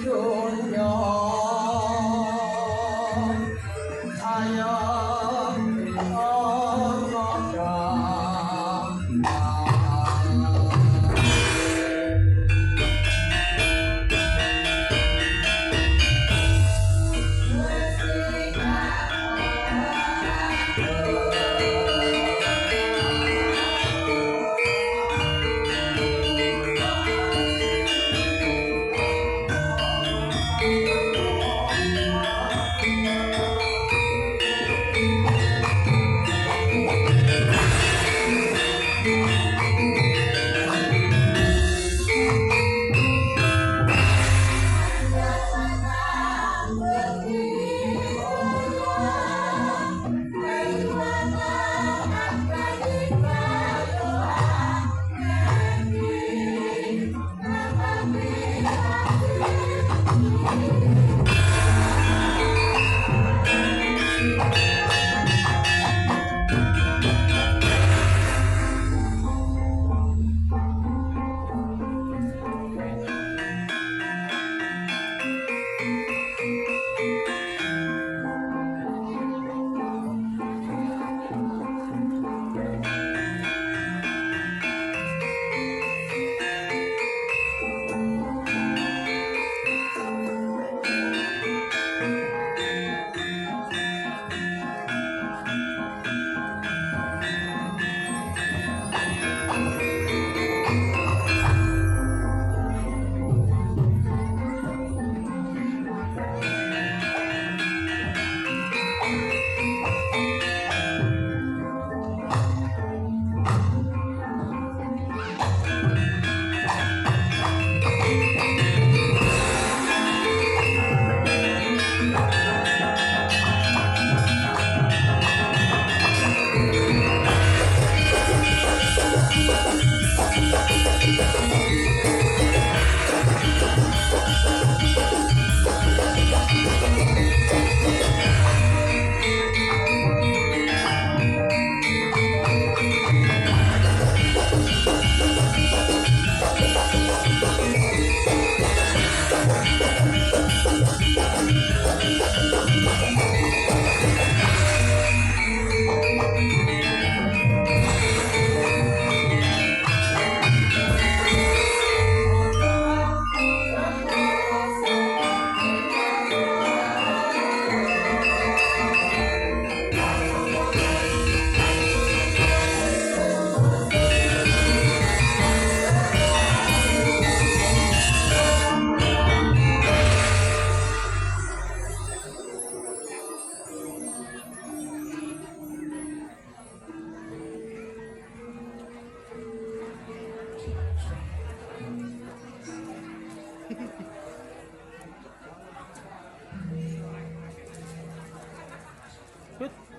Good,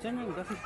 jangan kasih.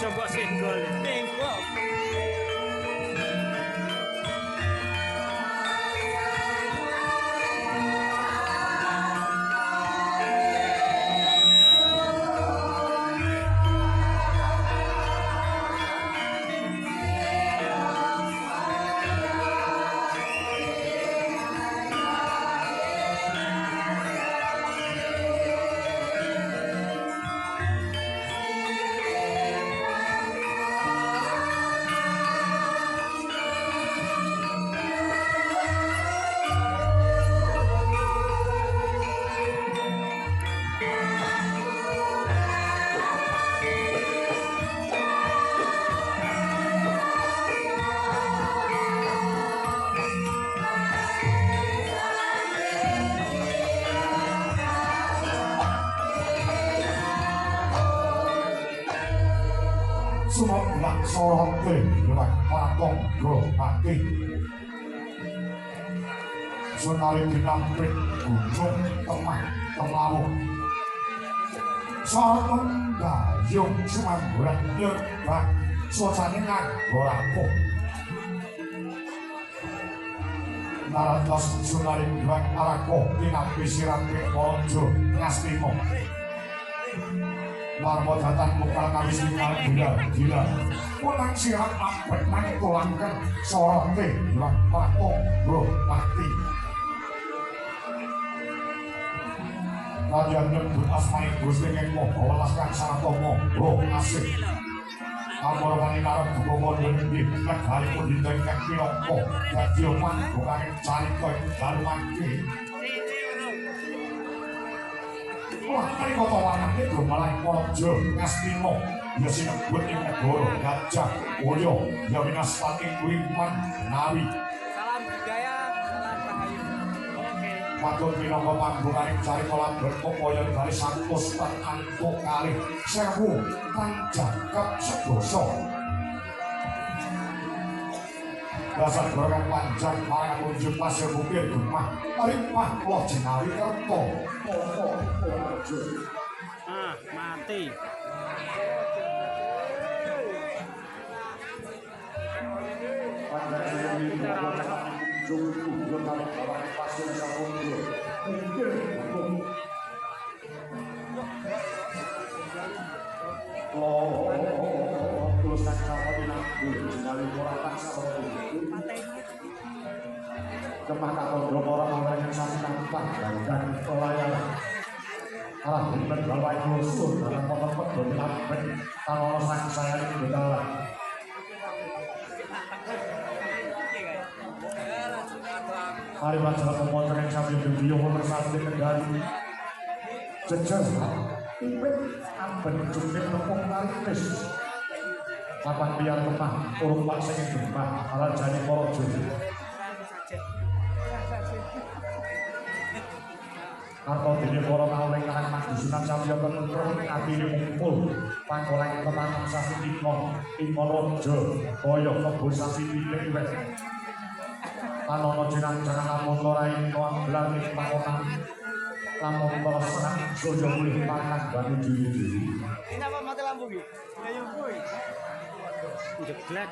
Coba singgol. Singgol. Sumat laksorote lewat patong bro mati Sunari dinampik gunung temah temlawu Sarten dayung semangguran nyebak suasana ngagorako Narantos sunari diwan arako dinampi sirate ojo ngastimo Warmo datang bukal kawis tinggal gila Punang sirat apet manitulangkan sorote diwan patong bro mati Raja nyebut asmani Gusti Ngemo welaskan saratomo bro asik Amor wani narep bukongon wengi negari pun ditengkek pinoko Gadioman bukanin carito dalumanki Wah, ini kota warna itu malah kojo ngastimo Ya sinebut ing negoro gajah Oyo, ya winaspati kuiman nawi Salam budaya, salam rahayu. Oke. Patut minangka panggonaning carita lan berkaya dari santos lan antuk kalih sewu lan jangkep sedoso Dasar goreng panjang marang kunjung pasir bukit rumah Rimah loh jenari kerto Mati. Kemah kakondro orang orang yang sami nampak dan pelayanan alah bener balai musuh dalam kotor pedon lampet kalau sang saya ini berjalan hari masalah pemotor yang sambil berdiyo bersama kendali jejer ipin amben jumlah tepung narikis kapan biar kemah urung pak sengit kemah ala jani porojo Arto dini para mauleng kahan madusunan sambil tentrung atini ngumpul pangkoleng kemanang sasi tingkong tingkong rojo boyok kebun sasi pilih wek Kanono jenang jangan lamun lorai noang belar ing pakonan lamun para senang sojo mulih pangan bani diri-diri. Ini apa mati lampu iki? Ayo kuwi. Jeglek.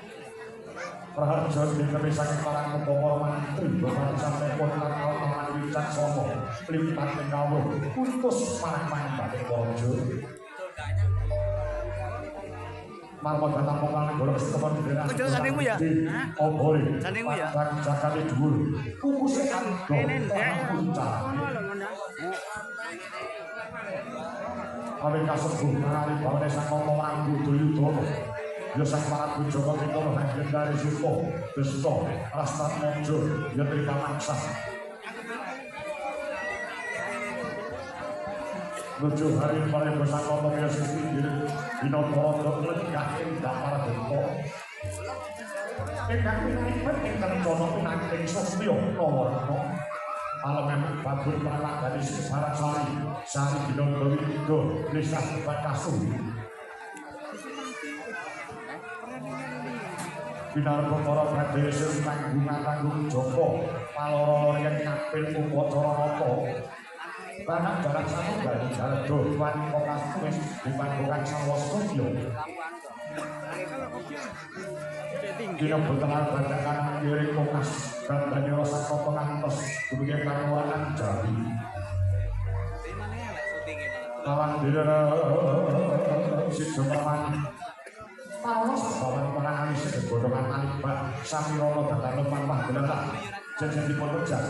Praharja dikemi saking para kepala mantri bapak sampai pun lakal paman wicat somo lipat kawuh utus marang batik Praharja. Marmot datang pokal golek setepan bendera. Ojo sandingmu ya? Obore. Sandingmu ya? Jakate dhuwur. Kukuse ando. Puncak. Awe kasebut nari bawane sang ngomong anggu Duryudana. Ya sang Prabu Joko Tingkara Hendari Suko Besta Rastamanja ya Trikamangsah. Nuju hari pare besang ngomong ya sisi diri dina para lenggah ing dapar dempo. Ingkang pinanipun ingkang kono pinanting Sotya Nawarna. Alamen babur pralagani Sarasari sari dinanda wiga lisah bakasu. Pinarba para badhe sing tanggung Joko paloro yen kapil upacara napa. Banak jalan satu dari Jardo Wanita Kasuwis dipandukan Sawasudya. Dina bertenar bandakan ngiring kokas dan banyu rasa koko ngantos demikian karuan Jawi. Kawan dina si Jemawan Paulus bawan penangan isi kegondongan alibah Sami Rono dan Leman Panggelatah jajan di Pondojak.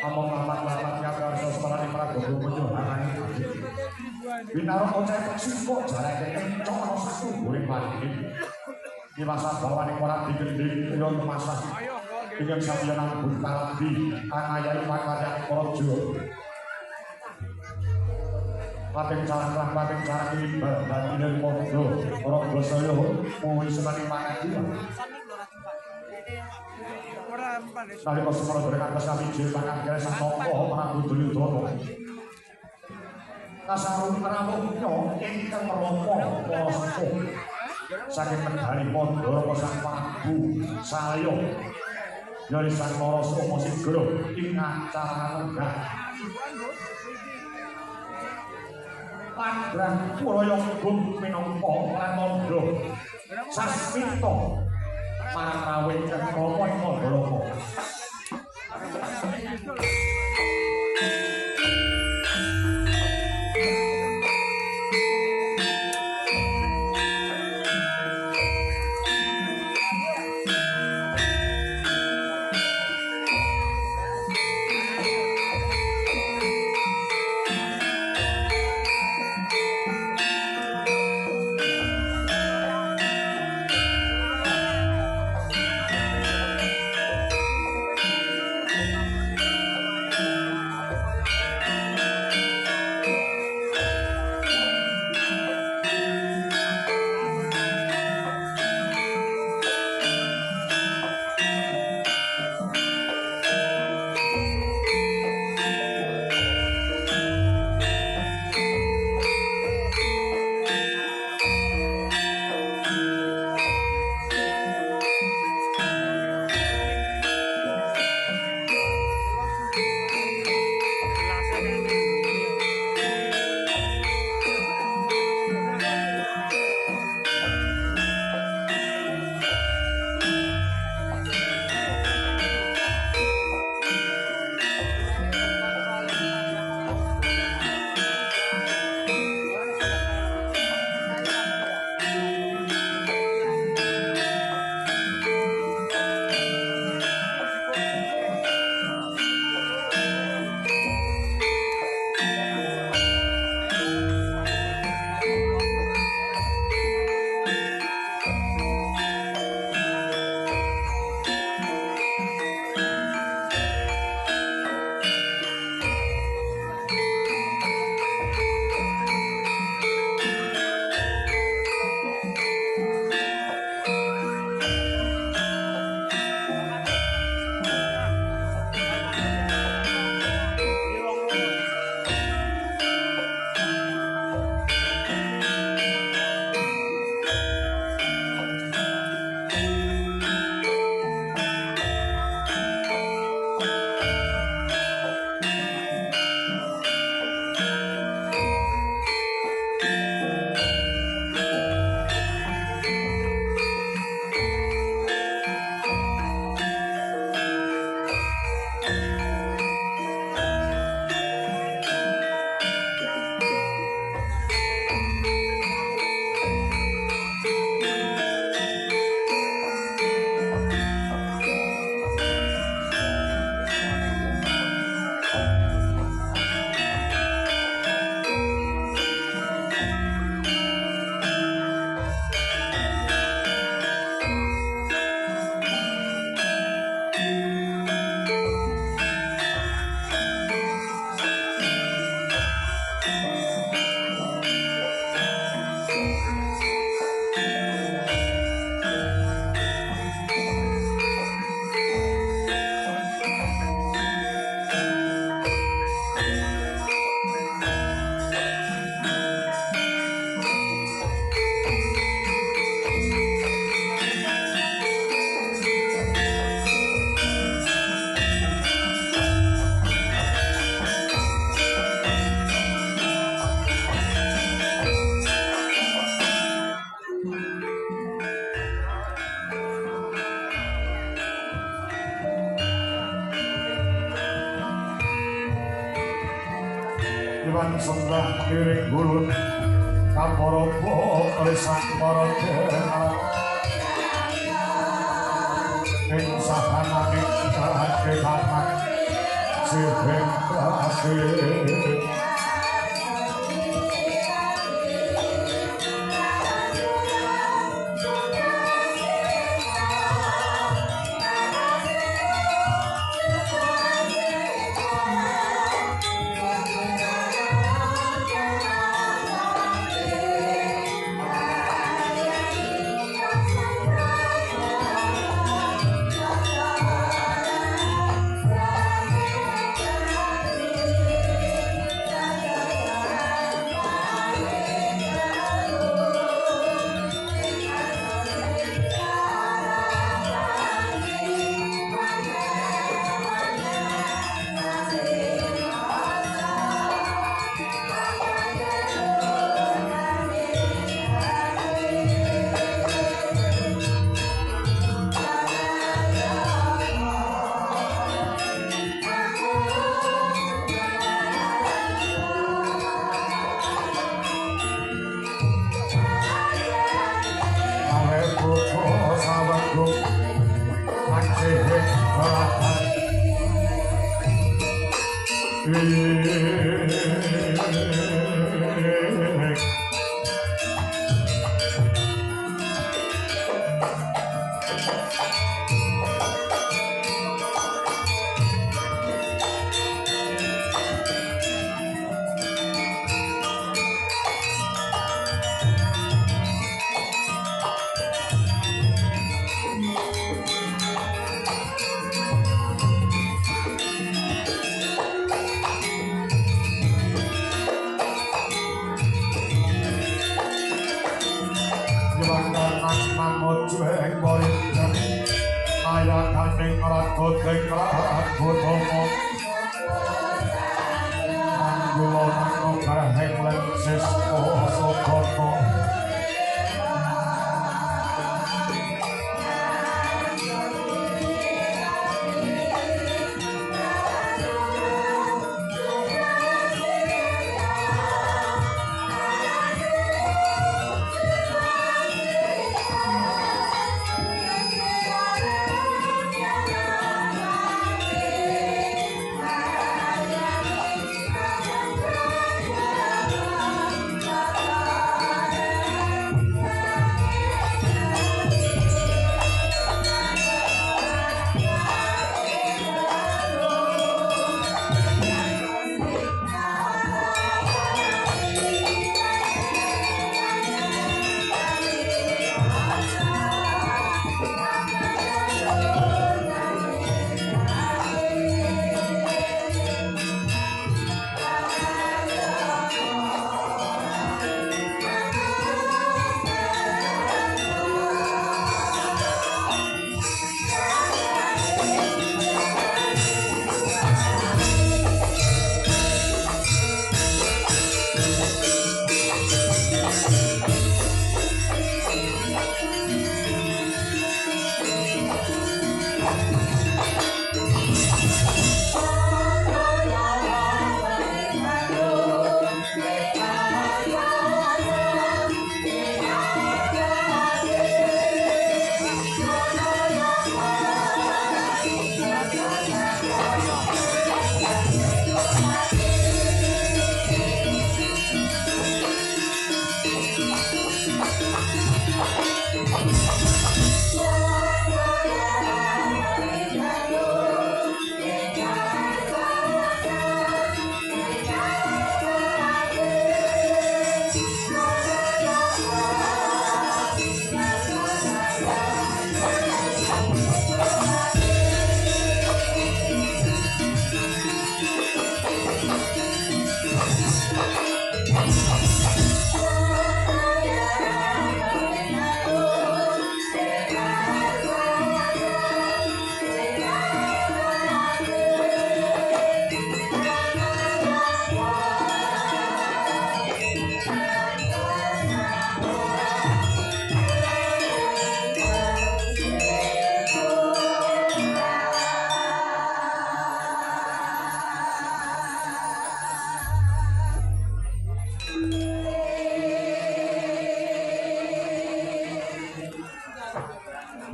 Among lamat-lamatnya karso separani Prabowo menyoharani Binaro kocai persiko jarake kencong no satu goreng balikin di masa bawah ini orang digending yon masa ingin sambianan buntalabi angayai pakadang Praja pating carang ini dan ini mondo orang bosoyo mui semani pangan Nali kau semua berikan kesami jilbangan kira sang tokoh Prabu Duryudana. Kasarun Pramunya ingkang merompok posko saking negari Pandhawa sang Prabu Salya yari sang Narasoma Sigra ing acara lenggah. Pandrang Purayanggung minangka pramandha Sasmita Marawing kang rama ing Mandalaka. Iwan Sembah Kiring Gulun Kaporopo Kalisan Morodenal Ing Sahananing Kahadehanan Sibeng Kasih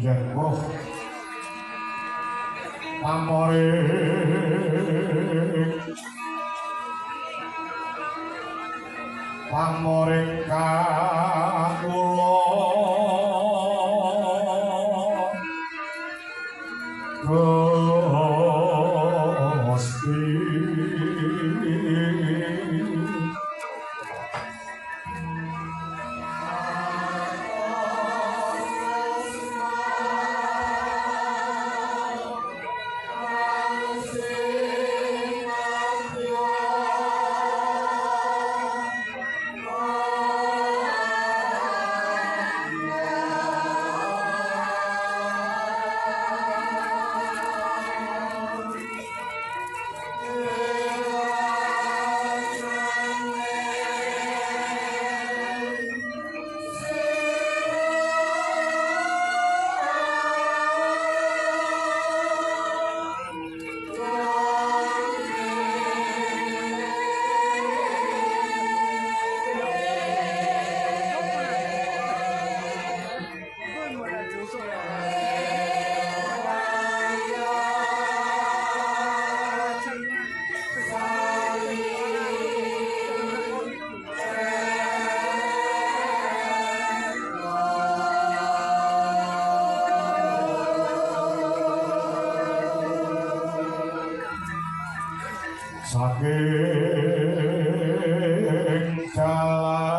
yen roh pamoring kawula Gusti saking dalan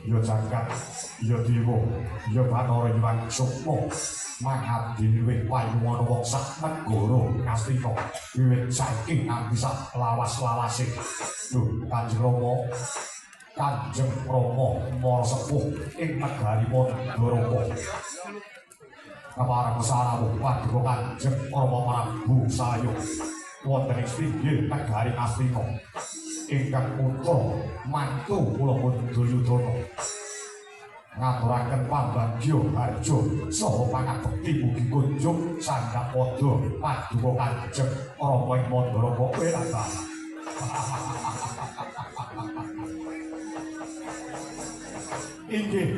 ya jagat ya dewa ya Bathara Hyang Sukma mangabdi luwih payuwana wong sak negara Ngastina wiwit saking nganti sak lawas-lawase lho Kanjeng Rama Kanjeng Rama Mara Sepuh ing negari Mandharaka kamarang sarawuh paduka Kanjeng Rama Prabu Salya wonten ing pinggir negari Ngastina ingkang putra mantu kula Duryudana ngaturaken pambagya harja saha pangabekti mugi kunjung sandhapada paduka Kanjeng Rama ing Mandharaka welatan. Inggih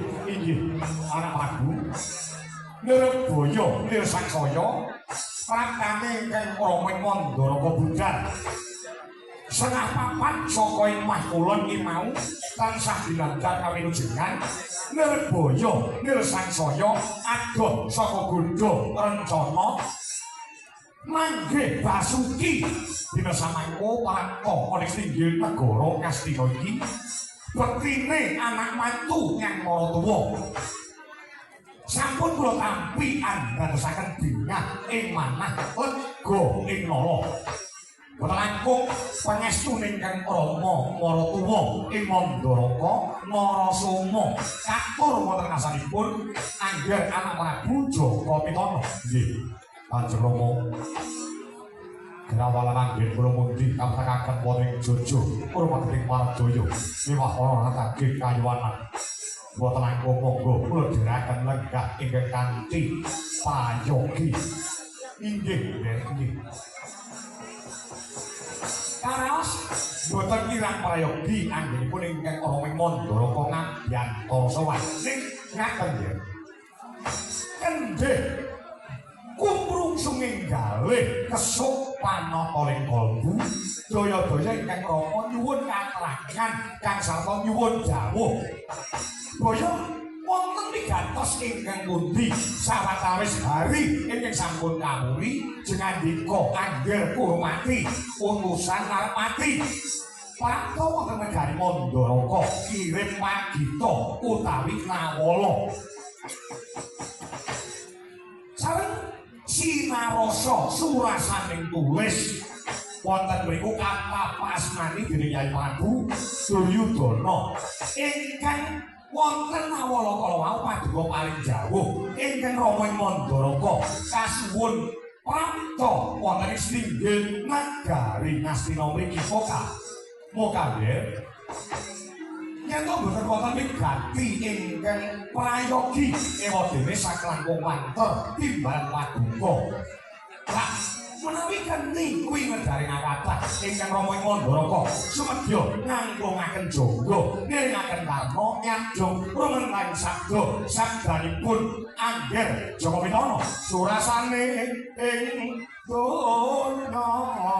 anak Prabu Nirbaya Nirsangsaya pratane ingkang Rama ing Mandharaka budal setengah papat saka ing mah kula iki mau tansah dinandhar kawilujengan Nirbaya Nirsangsaya adoh saka Gondha Rencana manggih Basuki dina samangka parangka ana ing pinggir negara Ngastina iki bektine anak mantu Nyang Maratuwa sampun kula tampi andadosaken bingah ing manah lega ing nala. Boten langkung pangestu ingkang Rama Maratuwa ing Mandaraka Narasoma katur wonten ngasanipun angger anak Prabu Jaka Pitana. Nggih, Kanjeng Rama Gerawalan anggen kula mundi kaptekaken wonten ing Jojo urmating Mardaya miwah ana kagem kayuwanan. Boten langkung monggo kula dherekaken lenggah ingkang kanthi payogi. Inggih, nggih. Karaos boten kirang prayogi anggenipun ingkang ana ing Mandaraka ngabiyanta sowan ning ngaten nggih. Kendhih kumrung suminggalih kesuk panataling kalbu daya-daya ingkang Rama nyuwun katerangan kang sarta nyuwun dawuh. Boyo wonten wigatos ingkang pundi sawetawis hari ingkang sampun kamuri jengandika angger kurmati utusan arep mati. Prakta wonten negari Mandaraka kirim pagita utawi nawala. Sareng sinarasa surasaning tulis wonten mriku kapasmani dening Kyai Prabu Duryudana ingkang wonten nawala kala wau paduka paling jawuh ingkang Rama ing Mandaraka kasuwun prapta wonten ing Sringgil Nagari Ngastina mriki mokalir yen to boten wonten wigati ingkang prayogi ewadene saklangkung wanter timbalan paduka. Lah menawi geni kuwi ngedari ngakatah ingkang Rama ing Mandaraka sumedya ngangkungaken jangga niringaken karma nyadong rumenang sabda sabdanipun angger Jaka Pitana surasane ing donamu.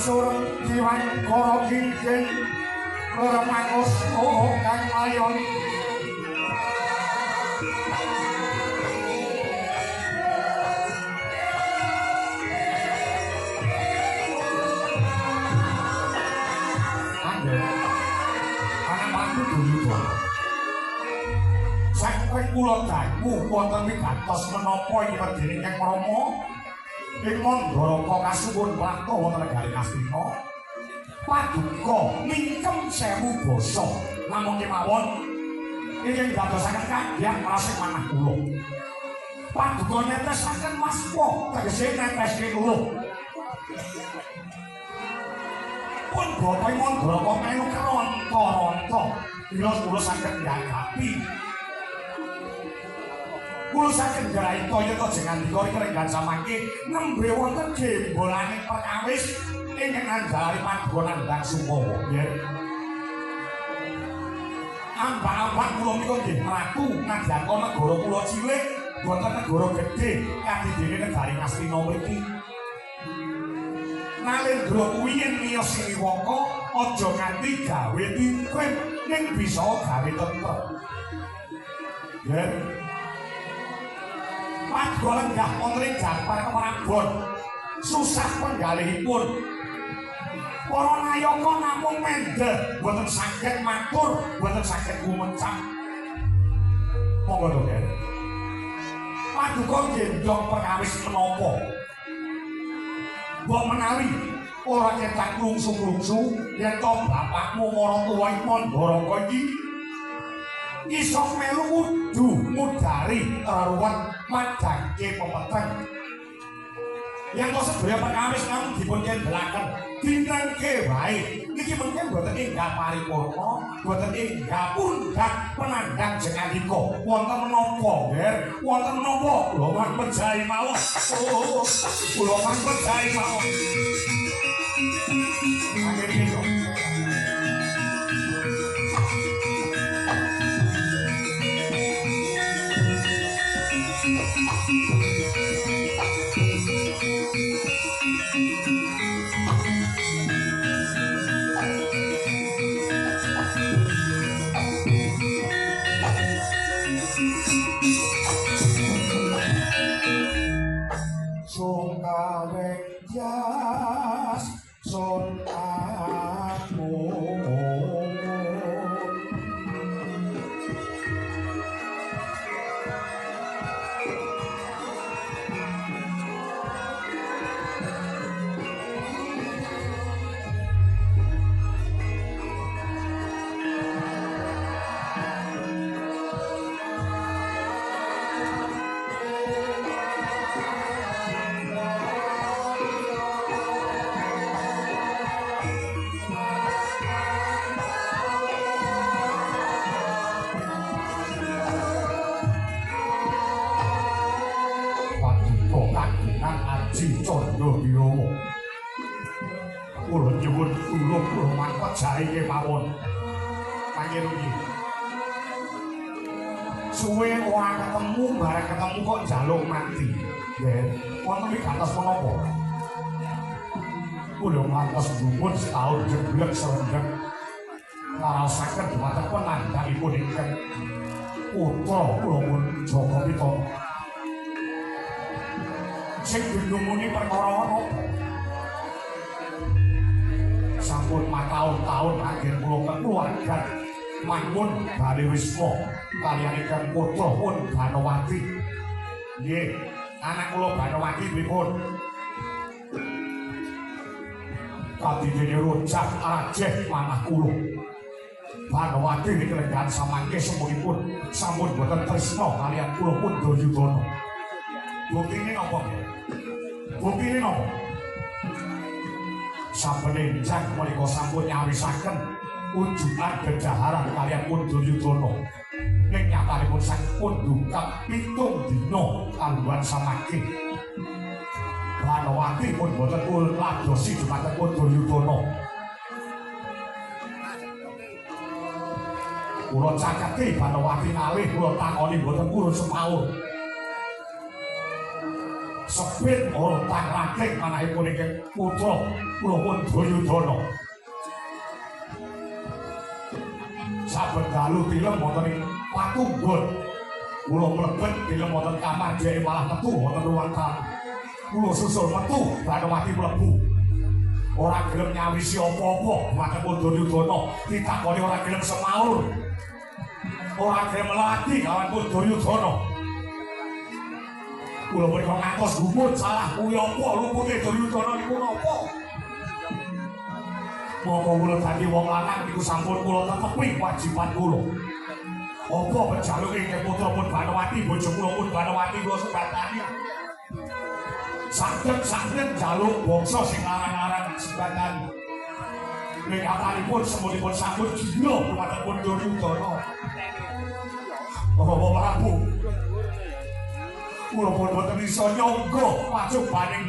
Surung jiwan koro kinkin lermangus kang ayon anak Prabu Duryudana saking kula dangu wonten wigatos menapa ing dening Kang Rama ing Mandaraka kasuwun prakta wonten negari Ngastina paduka mingkem 1000 basa namung kemawon ingkang dadosaken kagiyan marasing manah kula paduka netesaken waspa tegese neteske kula pun bapa ing Mandaraka melu keronta-ronta bila kula saged nyagapi kula saged nggarai toyota jengandika renggan samangke nembe wonten jembolaning perkawis ingkang andhari panggonan Ndang Sumawa nggih. Ambak-ambak kula menika nggih mlaku ngajaka negara kula cilik boten negara gedhe kadidene negari Ngastina mriki. Nalendra kuwi yen miyos Sriwaka aja nganti gawe tikwim ning bisa gawe tentrem. Nggih. Paduka lenggah wonten ing Jampar Kemarabon susah penggalihipun. Para nayaka namung mendel, boten saged matur, boten saged gumecap. Monggo to, Ger. Paduka gendong perkawis menapa? Mbok menawi ora cetak lungsu-lungsu yen to bapakmu maratuwa Mandharaka iki iso melu kudu mudari ruwet madangke pepeteng. Yang kok sedaya perkawis namun dipun kendelaken dintenke wae niki mungkin boten enggak paripurna boten enggak pundhak penandhang jengandika wonten menapa Nger wonten menapa kula wan percaya mawon kula wan percaya mawon akhirnya jahe mawon panjenengan suwe ora ketemu bareng ketemu kok njaluk mati nggih wonten iki gantos menapa kula ngantos gumun setahun jeblek serendeng ngarasaken dhumateng penandhangipun ingkang putra kula pun Jaka Pitana sing dinumuni perkara apa sampun mataun-taun akhir kula keluarga mangmun Bali Wisma kaliyan ingkang putra pun Banowati. Nggih, anak kula Banowati pripun? Kadidene rojak rajeh manah kula. Banowati niki lenggan samangke semunipun sampun boten tresna kaliyan kula pun Duryudana. Buktine napa? Buktine napa? Sampun enjang menika sampun nyawisaken wujudan bedaharan kaliyan pun Duryudana. Ning nyatanipun sampun dungkap 7 dina kaluwan samangke. Banowati pun boten pun ladosi dhumateng pun Duryudana. Kula caketi Banowati nalih kula takoni boten purun semaur. Sepit ora tang raking manahipun ingkang putra kula pun Duryudana. Saben dalu tilem wonten ing patunggon. Kula mlebet tilem wonten kamar dhek malah metu wonten ruang tamu. Kula susul metu Banowati mlebu. Ora gelem nyawisi apa-apa dhumateng pun Duryudana, ditakoni ora gelem semaur. Ora gelem lati kawan pun Duryudana. Kula menika ngantos gumun salah kuwi apa lupute Duryudana niku napa? Monggo kula dadi wong lanang niku sampun kula tetepi wajiban kula. Apa pejaluke ingkang putra pun Banowati, bojo kula pun Banowati kula sebatani. Saged jaluk bangsa sing larang-larang sebatani. Ning atalipun semunipun sampun gila dhumateng pun Duryudana. Bapak Prabu, kula pun boten iso nyangga pacobaning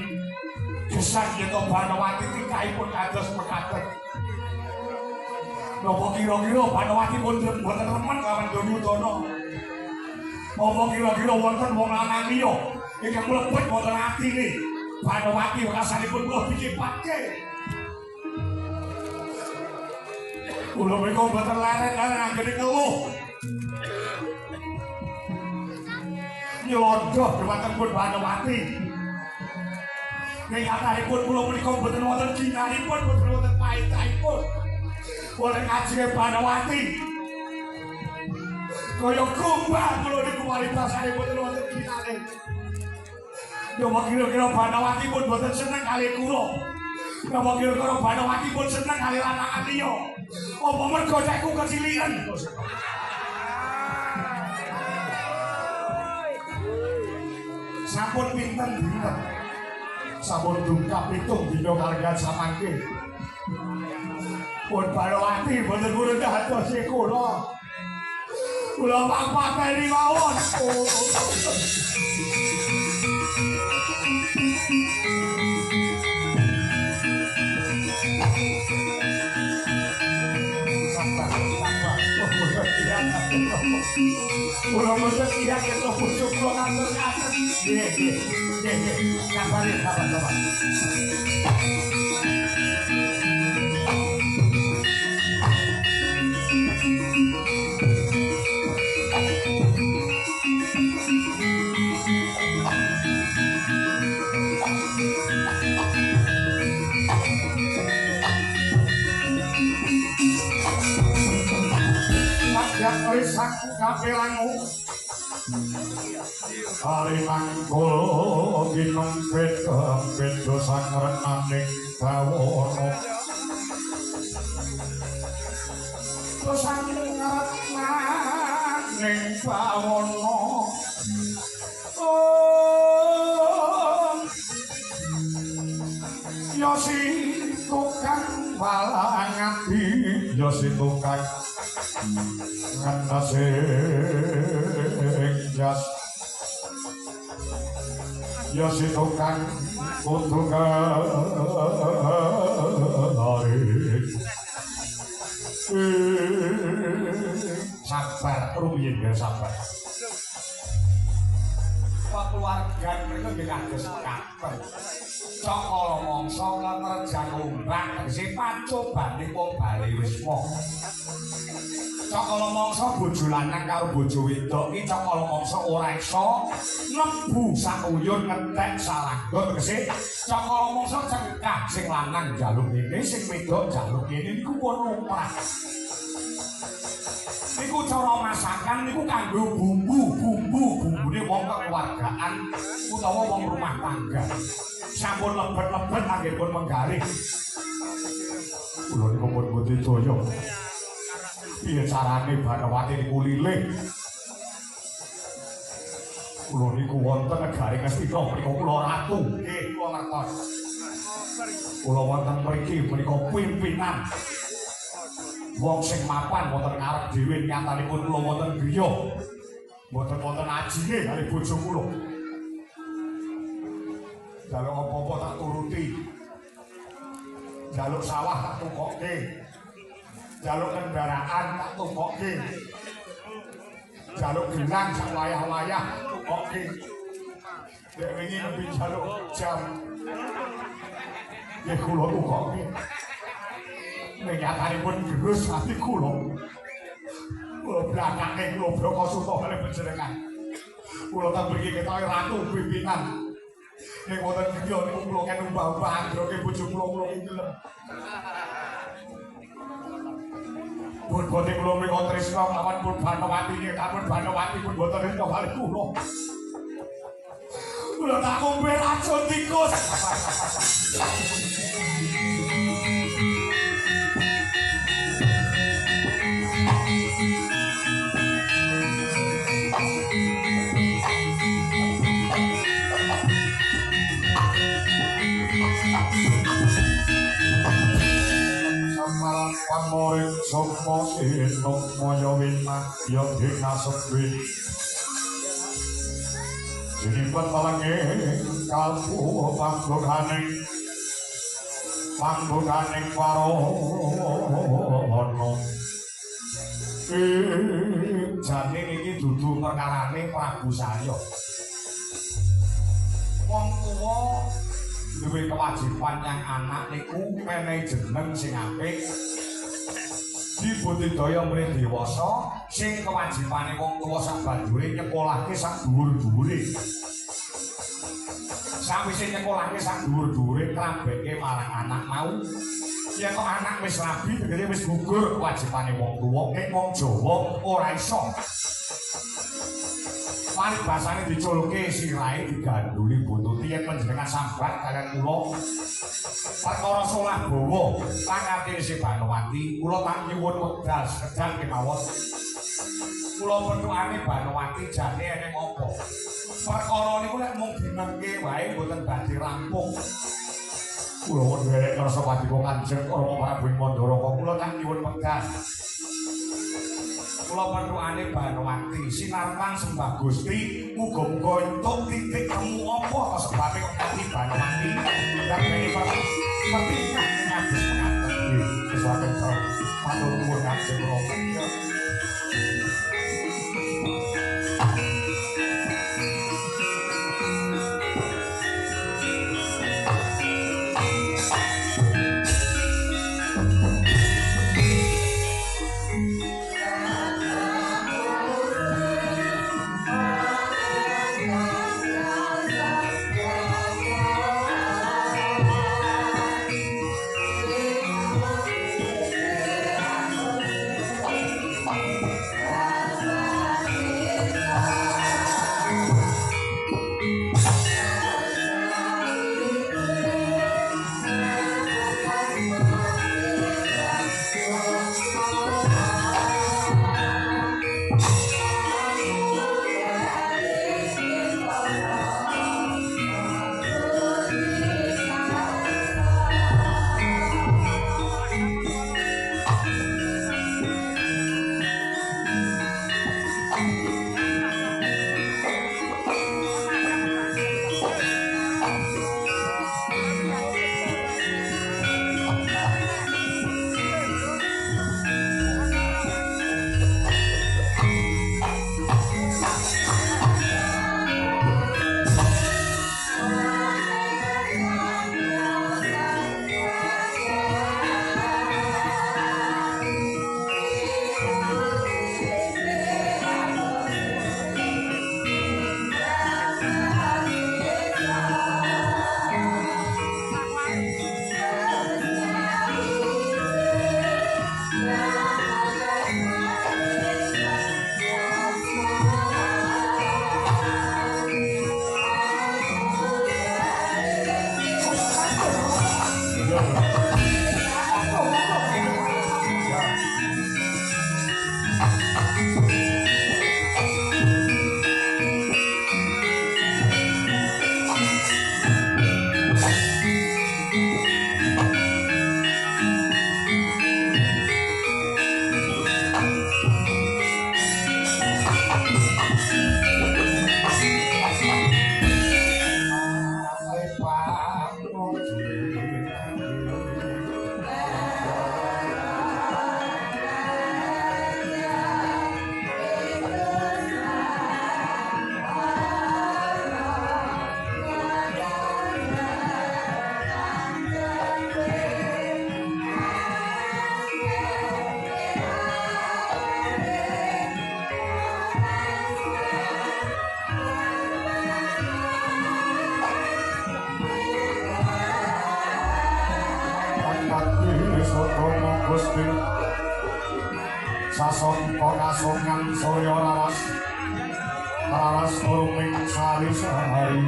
gesang yen to Banowati tingkahipun kados mekaten. Napa kira-kira Banowati pun boten remen kaliyan Duryudana? Apa kira-kira wonten wong lanang liya ingkang mlebet wonten atine Banowati rasanipun kula dicipake? Kula menika boten leren-leren anggere ngeluh. Nyelondoh dhumateng pun Banowati. Ning ataripun kula menika boten wonten ginanipun, boten wonten paitahipun. Oleh kajenge Banowati. kaya kumbang kula niku waripasane boten wonten kinane. Napa kira-kira Banawati pun boten seneng kali kula. Napa kira-kira Banawati pun seneng kali lanangan liya. Apa mergo cekku keciliken? Sampun pinten dina. Sampun dungkap pitung dina kaliyan samangke. Pun Banawati boten purun dados kula. Kula pangpateni mawon. Kula mboten tiyang yen bojo kula ngatur-ngatur. Nggih. Kabare sabar. Saku kapelangu hari mangkul dinong beda sangrenaning bawana sangrenaning bawana ya si tukang balangati ya si tukang nganasing jas ya si tukang kutungari sabar rumiyin ya sabar keluarga mereka dikados kapan cokolo mongso ngerjan umbak si pacobane wong bali wis wong cokolo mongso bojo lanang karo bojo wedok iki cokolo mongso ora iso nembu sakuyun ngentek salanggon tegese cokolo mongso cengkak sing lanang njaluk ngene sing wedok njaluk ngene niku pun lumrah niku cara masakan niku kanggo bumbune wong kekeluargaan utawa wong rumah tangga sampun lebet-lebet anggenipun menggalih kula niku pun boten daya piye carane Banawati niku lilih kula niku wonten negari Ngastina menika kula ratu nggih kula ngertos kula wonten mriki menika pimpinan wong sing mapan wonten ngarep dhewe nyatanipun kula wonten griya mboten wonten ajine kali bojo kula jaluk apa-apa tak turuti jaluk sawah tak tukokke jaluk kendaraan tak tukokke jaluk gelang sak wayah-wayah tukokke dek wingi nembe jaluk jam ya kula tukokke nek nyatanipun gerus ati kula blakake kula brokasuta kali panjenengan kula tak mriki ketoke ratu pimpinan nek wonten griya niku kula kan umbah-umbah androke bojo kula iki gelem pun-pun kula mriko tresna lawan pun Banawati nggih kapun Banawati pun boten rika kali kula tak ngombe racun tikus Pamoring sapa enuk moyo winah ya dinasepi sinipun palange kalbu panggoganing warono jane iki dudu perkarane Prabu Salya wong tuwa duwe kewajiban yang anak niku menehi jeneng sing apik dibudidaya mrih dewasa sing kewajibane wong tuwa sak banjure nyekolahke sak dhuwur-dhuwure sawise nyekolahke sak dhuwur-dhuwure krambeke marang anak mau yen kok anak wis rabi tegese wis gugur kewajibane wong tuwa nek wong Jawa ora iso Paribasane diculke sirahe diganduli buntuti yen panjenengan sambat kaliyan kula. Perkara solah bawa pangati si Banowati, kula tak nyuwun wekdal sekedhap kemawon. Kula pentukane Banowati jane eneng apa? Perkara niku lek mung dinengke wae mboten badhe rampung. Kula wonten rasa padika Kanjeng Rama Prabu Mandara kula tak nyuwun wekdal. Kula pentukane Banowati sinartan sembah Gusti muga-muga entuk titik temu apa sebabe kok dadi Banowati lan mriki seperti kados mengaten nggih sesuatu matur nuwun Kanjeng Rama. Sasongko kasongan soyo laras urming sari-sari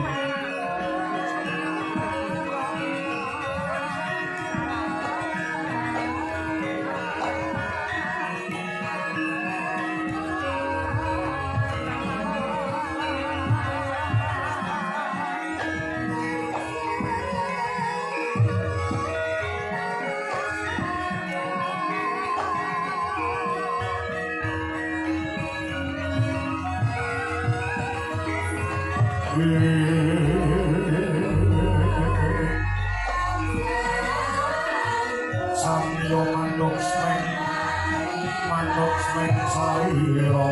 Samyo mandok smeng sairo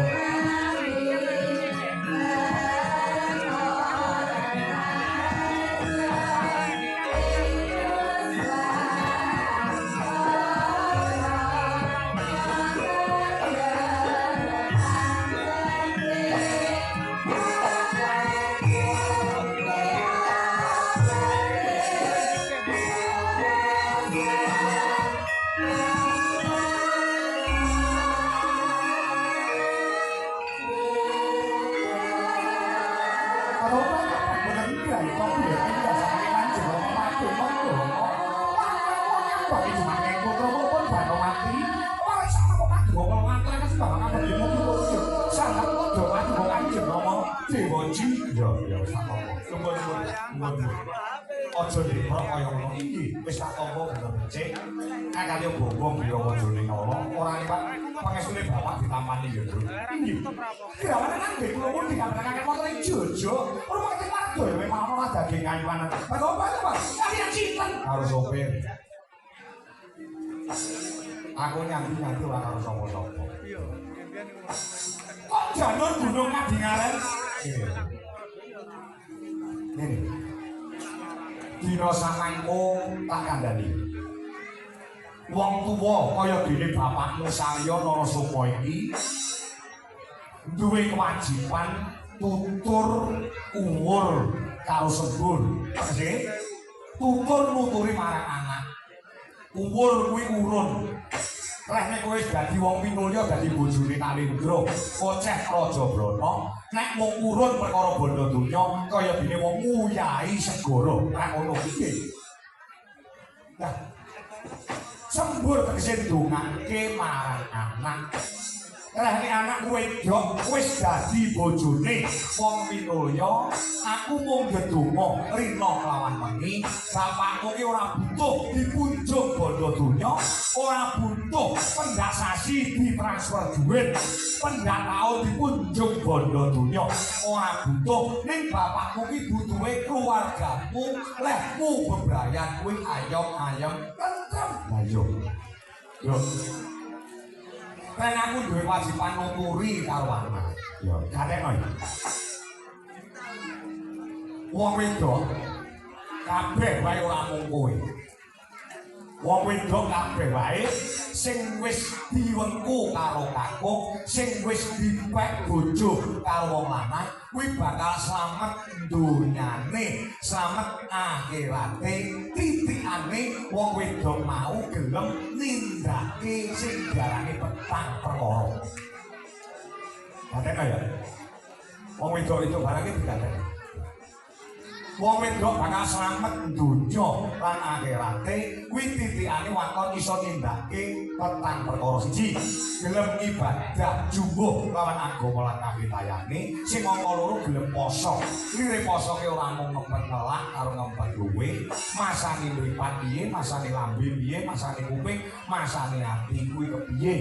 Dewaji ya wis tak apa. Sumpun. Aja diprok kaya ngono iki. Wis tak tampa bener becik. Kaya bombong ya wajane ngono. Ora liwat pangestune bapak ditampani ya, Bro. Inggih. Kirawane nang nggih kula pun dikabaraken motor Jojo. Ora pakai warga ya memang ora daging kayuanan. Bapak Pak, kalian sinten? Karo sopir. Aku nyanti ora karo sapa-sapa. Iya, kok janur gunung Kadingaren? Ini. Dina samangku tak kandhani. Wong tuwa kaya dene bapakmu Salya Narasoma iki duwe kewajiban tutur umur karo sembur. Tegese tutur nuturi marang anak. Umur kuwi urun. Leh nek kowe dadi wong pinulya dadi bojone Kalendra, Oceh Raja Brana, nek mung urun perkara bondo donya kaya dene wong nguyahi segara. Ora ngono iki. Nah, sembur tegese ndongake marang anak. Lah nek anak wedok wis dadi bojone wong pinulya, aku mung ndedonga rina kelawan wengi, bapakku ki ora butuh dipunjuk bondo donya, ora butuh pendak sasi ditransfer duit, pendak taun dipunjuk bondo donya, ora butuh ning bapakku ki butuhe keluargamu, lehmu bebrayan kuwi ayem-ayem tentrem. Lah yo. Kan aku duwe wajiban nuturi karo anak. Ya, gatekno iki. Wong wedok kabeh wae ora mung kowe. Wong wedok kabeh wae sing wis diwengku karo kakung, sing wis dipek bojo karo wong lanang, kuwi bakal slamet donyane, slamet akhirate. Titikane wong wedok mau gelem nindakake sing diarani petang perkara. Gatekno ya. Wong wedok itu barang iki digatekno. Wong wedok bakal slamet donya lan akhirate, kuwi titikane wakon iso nindakake petang perkara siji. Gelem ibadah jumbuh lawan agama lan kapitayane, sing mongko loro gelem poso. Lire poso ki ora mung ngempet nelak karo ngempet luwe, masane mripat piye, masane lambe piye, masane kuping, masane ati kuwi kepiye.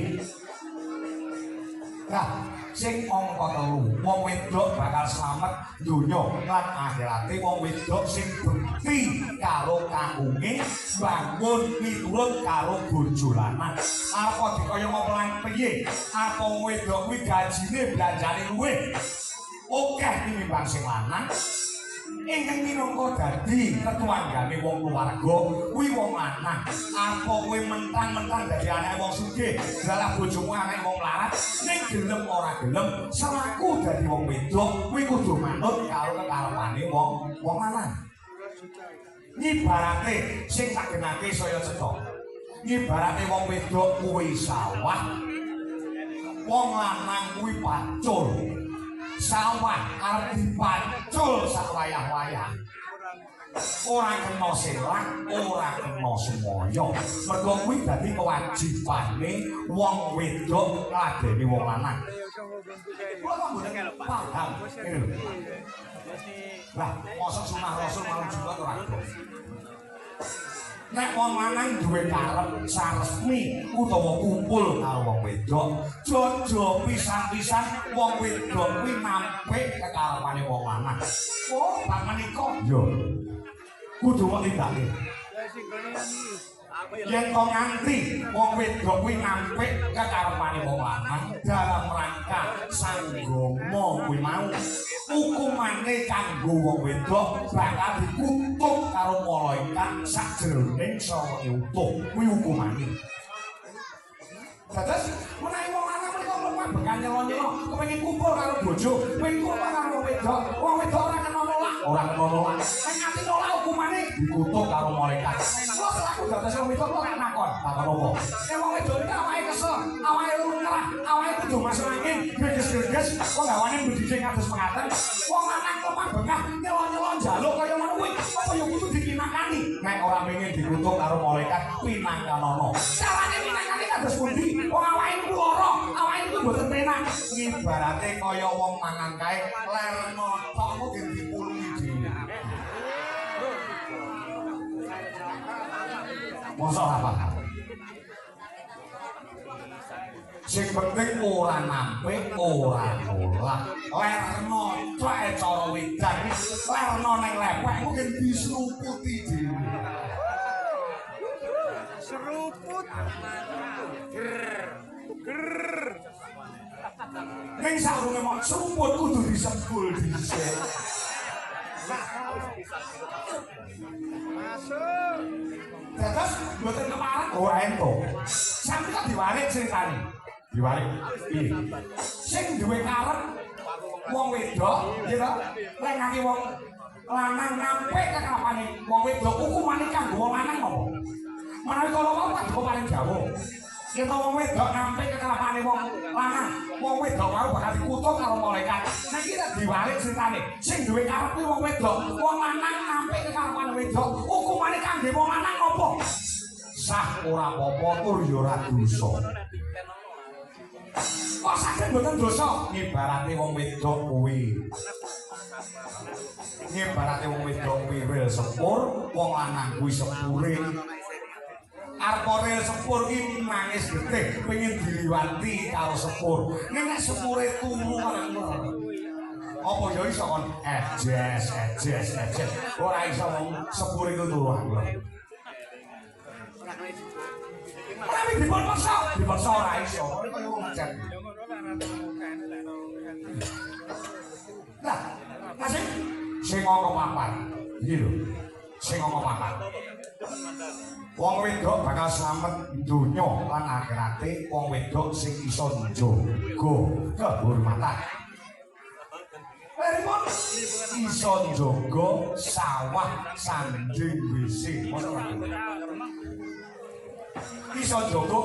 Nah, sing angka 3, wong wedok bakal slamet donya lan akhirate. Wong wedok sing bekti karo kakunge, bangun miturut karo bojo lanang. Apa dikaya ngopo lan piye? Apa wong wedok kuwi gajine belanjane luwih akeh tinimbang sing lanang? Ingkang minangka dadi tetuanggane wong keluarga kuwi wong lanang. Apa kowe mentang-mentang dadi anake wong sugih, dalah bojomu anake wong melarat, ning gelem ora gelem selaku dadi wong wedok kuwi kudu manut karo kekarepane wong lanang. Nyibarate sing sagenake saya cetha. Nyibarate wong wedok kuwi sawah, wong lanang kuwi pacul. Sawah arep dipacul sak wayah-wayah. Ora kena selah, ora kena semoyo. Mergo kuwi dadi kewajibane wong wedok ngladeni wong lanang. Kula mboten paham. Lah, mosok sunah Rasul malam Jumat ora ada. Nek wong lanang duwe karep saresmi utawa kumpul karo wong wedok, jojo pisan-pisan wong wedok kuwi nampik kekarepane wong lanang. Oh, bak menika yo kudu kok tindake. Yen kok nganti wong wedok kuwi nampik kekarepane wong lanang dalam rangka sanggama kuwi mau, hukumane kanggo wong wedok bakal dikutuk karo malaikat sajroning sawengi utuh. Kuwi hukumane. Dados menawi wong lanang menika mlebu bekan nyelo-nyelo kepengin kumpul karo bojo, kepengin kumpul karo wong wedok ora kena nolak. Ora kena nolak. Nek nganti nolak hukumane dikutuk karo malaikat. Kok selaku dados wong wedok kok nakon, takon opo? Nek wong wedok iki awake kesel, awake lumrah, awake kudu masuk angin, greges-greges, kok gawane budidhe kados pengaten. Wong lanang lemah bengah nyelo-nyelo njaluk kaya ngono kuwi, apa ya kudu dikinakani? Nek ora pengin dikutuk karo malaikat, pinangkanono. Carane pinangkani kados pundi? Wong awake iku lara, awake iku mboten penak. Ibarate kaya wong mangan kae ler notok gen dipulungi dhewe. Mosok apa? Sing penting ora nampik, ora nolak. Lerno cek cara wedan, lerno ning lepek mungkin diseruputi dhewe. Seruput. Ger. Ning sarunge mok seruput kudu disebul dhisik. Masuk. Terus mboten kepareng ora entuk. Sampe kok diwarik ceritane. Diwarik. Piye? Sing duwe karep wong wedok, ya ta? Lek ngake wong lanang nampik kekalapane wong wedok hukumane kanggo wong lanang apa? Menawi kala wau padha paling jauh. Yen wong wedok nampik kekalapane wong lanang, wong wedok wau bakal dikutuk karo malaikat. Nek iki diwarik ceritane, sing duwe karep wong wedok, wong lanang nampik kekalapane wedok, hukumane kanggo wong lanang apa? Sah ora apa-apa tur ya ora dosa. Kok saged mboten dosa? Ibarate wong wedok kuwi. Ibarate wong wedok kuwi ril sepur, wong lanang kuwi sepure. Arep ril sepur ki nangis getih, pengin diliwati karo sepur. Nek sepure turu bareng. Apa ya iso kon ejes. Ora iso wong sepure ku turu. Tapi dipaksa ora iso. Kaya wong ngejet. Lah, kasih sing ngomong papat. Iki lho. Sing ngomong papat. Wong wedok bakal slamet donya lan akhirate wong wedok sing iso njaga kehormatan. Leripun iso njaga sawah sanding WC. Iso njaga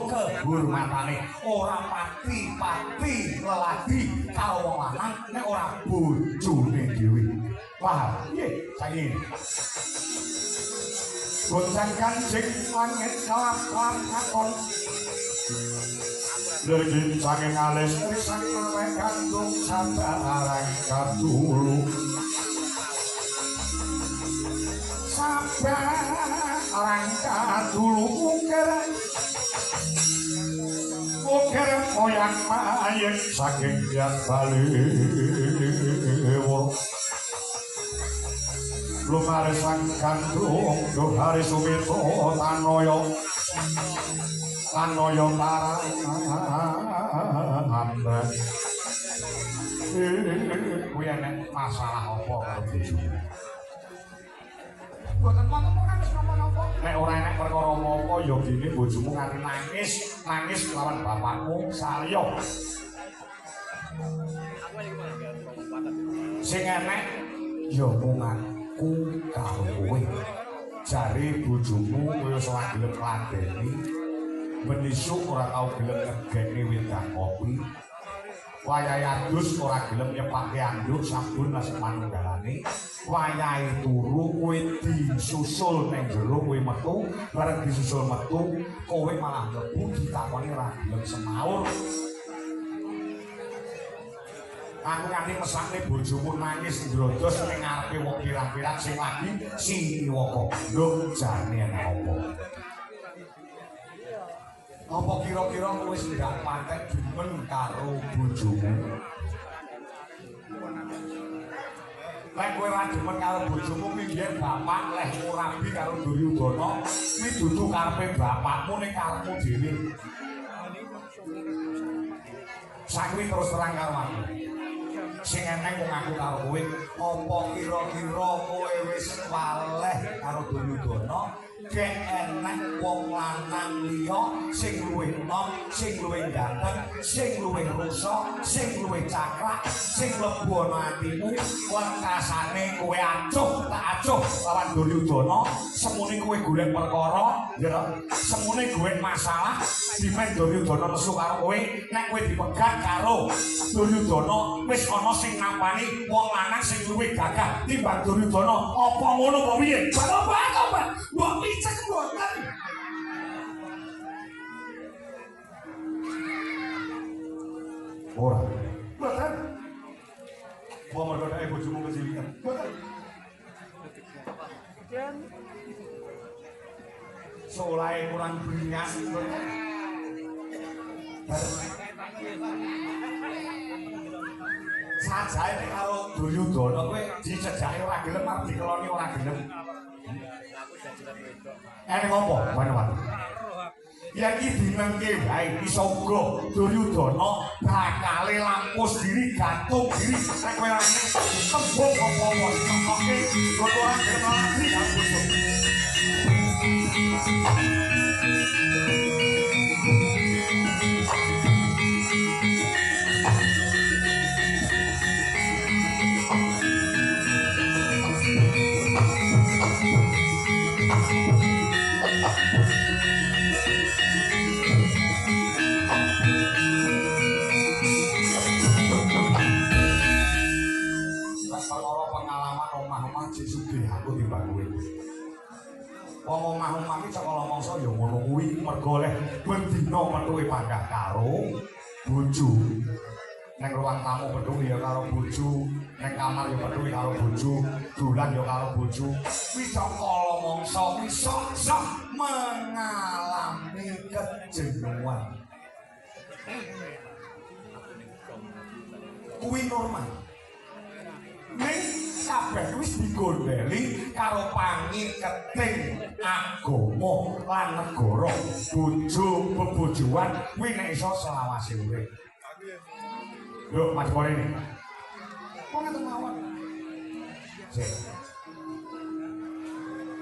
kehormatane, ora pati leladi karo wong lanang nek ora bojone dhewe. Paham? Nggih, saiki. Goncang kancing langit kelap-kelap kakon. Lagi saking alis pisan melek kandung sabarang kadulu. Sabarang kadulu ukir moyang mayit saking biak baliwo. Lumare sang kandung duhari sumito tanoyo parang kuwi enek masalah apa karo bojomu? Boten wonten kan wis napa-napa. Nek ora enek perkara apa ya gene bojomu nganti nangis lawan bapakmu saliyo. Sing enek ya mung ku karo kowe jare bojomu wis ora gelem ngladeni benisuk ora tau gelem ngegeni wedang kopi wayahe adus ora gelem nyepake anduk sabun lan manunggalane wayahe turu kowe disusul ning jero kowe metu bareng disusul metu kowe malah mlebu ditakoni ora gelem semaur. Aku nganti mesakne bojomu nangis ndrodos ning ngarepe wong pirang-pirang sing lagi siwaka. Lho jane ana apa? Apa kira-kira kowe wis ndak patek demen karo bojomu? Lek kowe ora demen karo bojomu kuwi biyen bapak leh rabi karo Duryudana, kuwi dudu karepe bapakmu ning karepmu dhewe. Sakuwi terus terang karo aku. Sing eneng wong aku karo kowe, apa kira-kira kowe wis waleh karo Duryudana? Gek eneng wong lanang liya sing luwih enom, sing luwih ganteng, sing luwih rusa, sing luwih cakrak, sing mlebu ana atimu, wekasane kowe acuh, tak acuh lawan Duryudana, semune kowe golek perkara, ya semune golek masalah, dimen Duryudana nesu karo kowe, nek kowe dipegat karo Duryudana, wis ana sing nampani wong lanang sing luwih gagah timbang Duryudana. Apa ngono apa piye? Bapak, mbok picek mboten. Ora. Mboten. Apa mergo dhek bojomu kecilikan? Mboten. Solahe kurang beringas. Sajae nek karo Duryudana kowe dicejake ora gelem arep dikeloni ora gelem. Enek apa? Banowan. Ya iki dinengke wae iso uga Duryudana bakale lampus diri gantung diri nek kowe ora tembung apa-apa oke kowe ora gelem lagi kampus. Aku timbang kowe. Wong omah-omah iki saka mangsa ya ngono kuwi mergo oleh ben dina metuhe panggah karo bojo. Ning ruang tamu pedung ya karo bojo, ning kamar ya pedung karo bojo, dolan ya karo bojo. Kuwi saka mangsa kuwi sok mengalami kejenuhan. Kuwi normal. Ning kabeh wis digondheli karo pangiketing agama lan negara bojo bebojoan kuwi nek iso selawase urip. Lho Mas Pore. Kok ngoten mawon. Sik.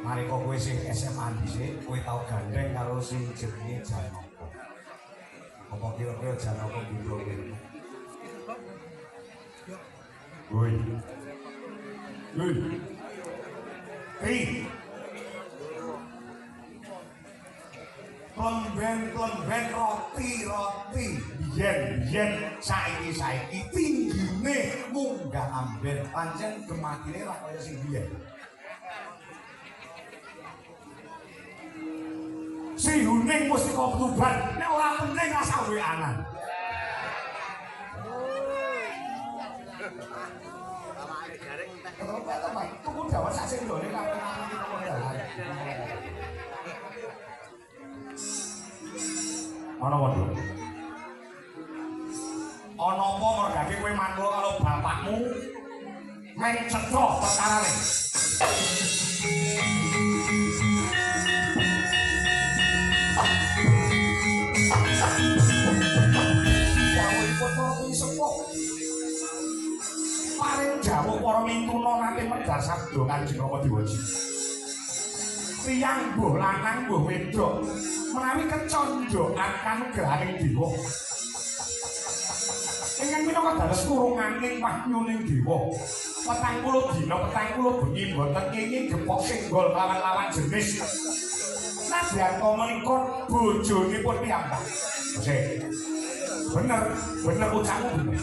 Mari kok kowe sing SMA dhisik, kowe tau gandeng karo sing jenenge Janaka. Apa kira-kira Janaka biro kowe? Woi. Woi. Hei. Klemben roti. Biyen saiki tinggine munggah amben pancen gematine ra kaya sing biyen. Si Huning mesti kok tuban, nek ora penting asal duwe anak. Tunggu jawab sak sing ndone kabeh nang dalan. Ana apa? Ana apa mergake kowe mantul karo bapakmu? Men cetha perkarane. Paring jawuk para mintuna nate medhar sabda Kanjeng Rama Dewaji. Tiyang mbuh lanang mbuh wedok menawi kecondhokan kanugrahaning dewa. Ingkang minangka dados turunganing wahyuning dewa. 40 dina 40 bengi boten kenging gepok senggol lawan-lawan jenis. Nadyanto menika bojonipun piyambak. Sik. Bener ucapmu bener.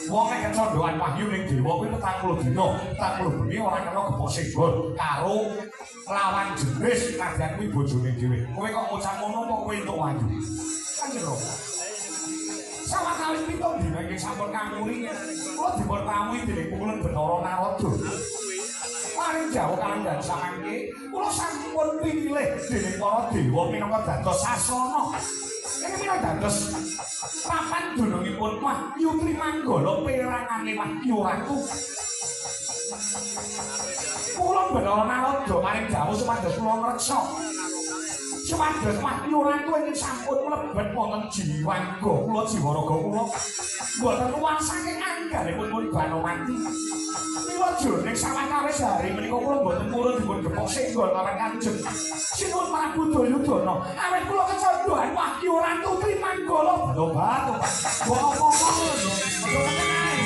Wong nek kecondhokan wahyu ning dewa kuwi 40 dina, 40 bengi ora kena gepok senggol karo lawan jenis nadyan kuwi bojone dhewe. Kowe kok ngucap ngono kok kowe entuk wahyu. Kan jero. Sawetawis pitung dina iki sampun kamuri. Kula dipun tamu dening Pulen Bathara Narada. Paring jawuh kandhang samangke, kula sampun pilih dening para dewa minangka dados sasana. Ini minangka dados papan dunungipun Wahyu Trimanggala perangane Wahyu Ratu. Kula Bathara Narada paring jawuh supados kula ngreksa. Supados Wahyu Ratu ingkang sampun mlebet wonten jiwangga kula jiwaraga kula. Mboten luwih saking anggaripun pun Banowati. Mila jroning sawetawis hari menika kula mboten purun dipun gepok senggol kaliyan Kanjeng Sinuwun Prabu Duryudana. Awit kula kecondhokan Wahyu Ratu Trimanggala batu. Kok apa-apa lho. Aja tenan.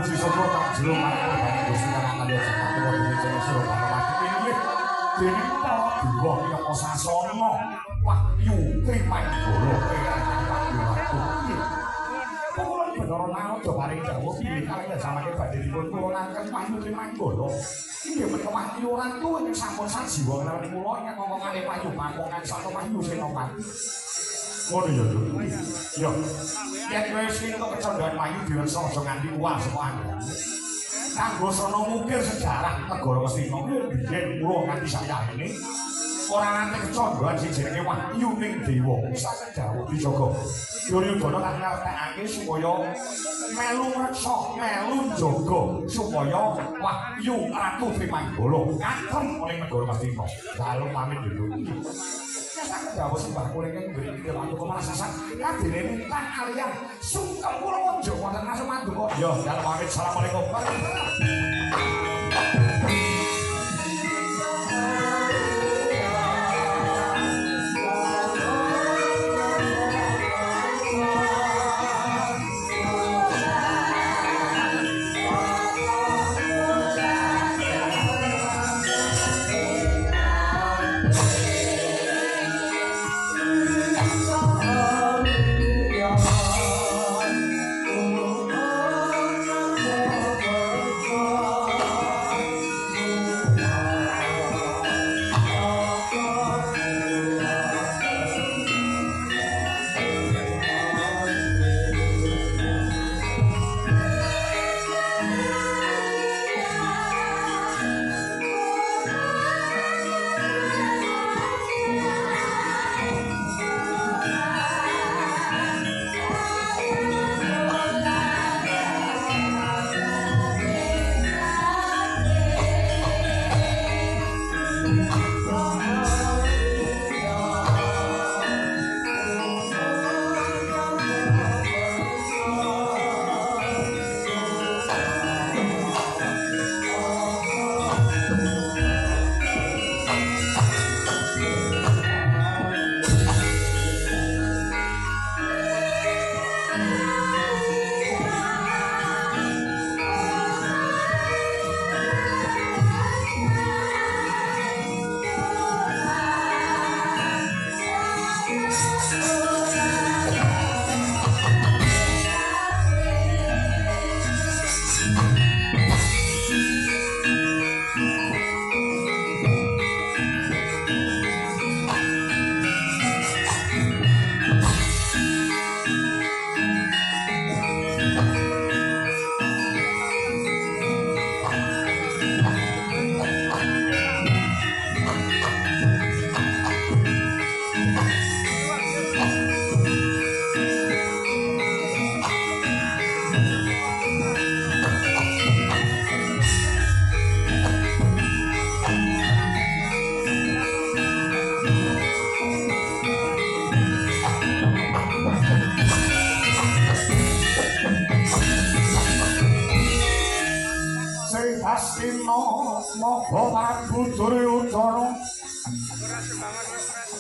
puji syukur kang jero marang Gusti Kang Kandha Jagat kula dene jeneng sira Bapakku pilih dening para dewa kaya sasana wahyu trimanggala Kula Bathara Narada paring dawuh pilih kaliyan samangke badhe dipun turunaken wahyu trimanggala inggih menika wahyu ratu ing sampun sajiwa kelawan kula ing ngomongane wahyu pamongan saka wahyu senopati ngono ya lho. Yo. Yen wis entuk kecondongan wahyu direksa aja nganti uwal saka anggen. Kanggo sono mukir sejarah negara Ngastina biyen kula nganti sayaene ora nate kecondongan sing jenenge wahyu ning dewa. Sak dawuh dijaga. Duryudana lan ngertekake supaya melu ngreksa, melu njaga supaya wahyu Ratu Trimanggala katon ning negara Ngastina. Lalu pamit dulu. Dawuh sembah kula ing nggih lantu kemarasasan kadene nintang kaliyan sungkem kula wonjo wonten asem manduka. Yo, dalem pamit. Assalamualaikum.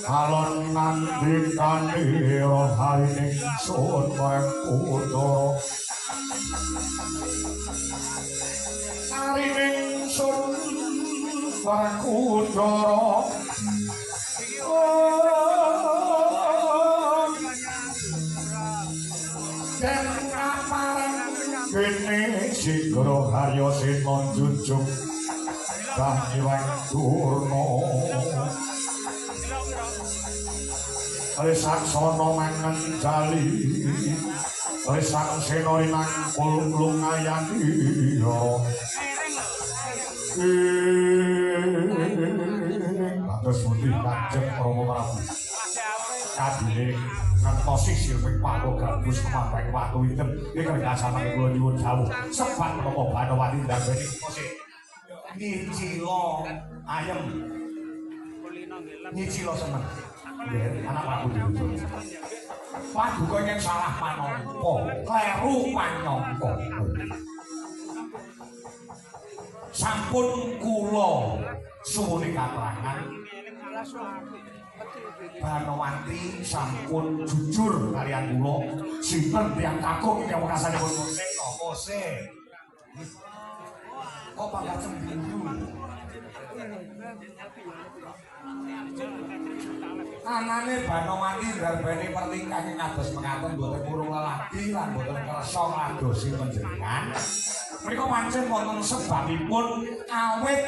Alon nandikane rohaning sun marang Utara Arining sun marang Utara Den kamarang kene Sigra Harya Sena njunjung Banyuwang Durna Saksana mangendali Sang Sena rinangkul lungayani Kados pundi Kanjeng Rama Prabu kadine ngentosi silping paku gabus kemampeng watu item iki kerjasama kula nyuwun jauh sebat menapa Banowati ndarbeni nyicilo ayem nyicilo seneng anak Prabu Duryudana paduka yang salah panampa kleru panyangka sampun kula suwune katerangan Banowati sampun jujur kalian kula sinten tiyang kakung ingkang wekasanipun Sena Kose Kok pangkat cemburu? Anane Banowati ndarbeni pertingkahing kados mekaten boten kurung lelaki lan boten kersa ngadosi panjenengan. Menika pancen wonten sebabipun awit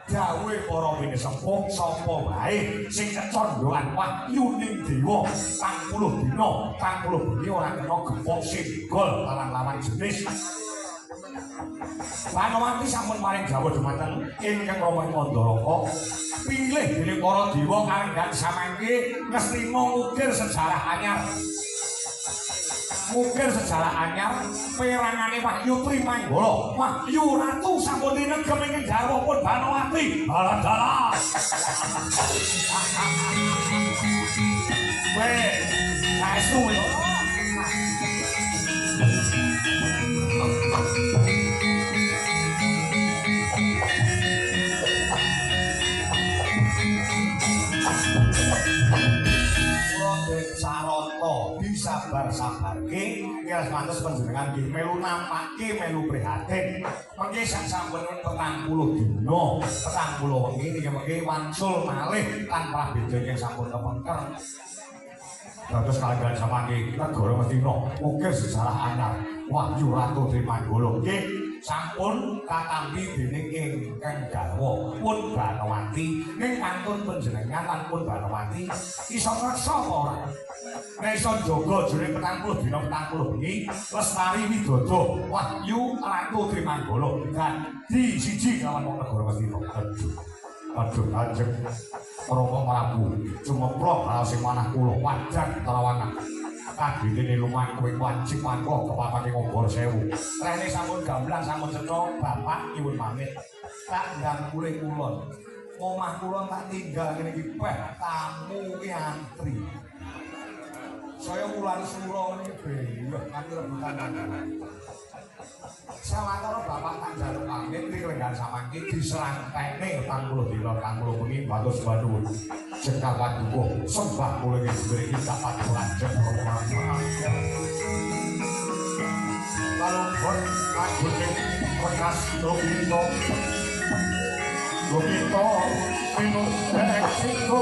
dawuh para winisepuh sapa wae sing kecondhoan wahyuning dewa 40 dina 40 bengi ora kena gempok singgol lawan jenis. Banowati sampun maring dawuh dumateng ingkang Rama Mandaraka pilih dening para dewa kalenggan samangke ngestina ngukir sejarah anyar. Mungkin sejarah anyar perangane Wahyu Trimanggala. Wahyu Ratu sampun dinegem ing garwapun Banowati. Dalah-dalah. Weh, saestu yo. Sarata disabar-sabarke ngiras mantes panjenengan nggih melu nampake melu prihatin mengki sampun 40 dina 40 wengi niki mengki wangsul malih tanpa beda ing sampun kepengker dados kalenggan samangke negara Mestina ukir sejarah anyar Wahyu Ratu Trimanggala nggih sampun katampi dening ingkang garwa pun Banowati ning kantun panjenengan lan pun Banowati iso ngreksa apa ora nek iso njaga jroning 40 dina 40 bengi lestari widodo Wahyu Ratu Trimanggala dadi siji kalawan wong negara Mestina. Aduh Kanjeng Rama Prabu cumeplok hal sing manah kula wajan terowongan kadine lumaku kowe wajib mangko kepapake ngobor sewu. Rene sampun gamblang sampun cetha bapak nyuwun pamit. Tak ndang kule kulon. Omah kula tak tinggal ngene iki peh tamu ki antri. Saya wulan sura niki beyeh kanthi rebutan. Sawetara bapak tak njaluk pamit iki lenggan samangke diserangkene 40 dina 40 bengi matur nuwun. Cekak paduka sembah kula iki mriki dapat lanjut lalu pun agune bekas Lobito minum eksiko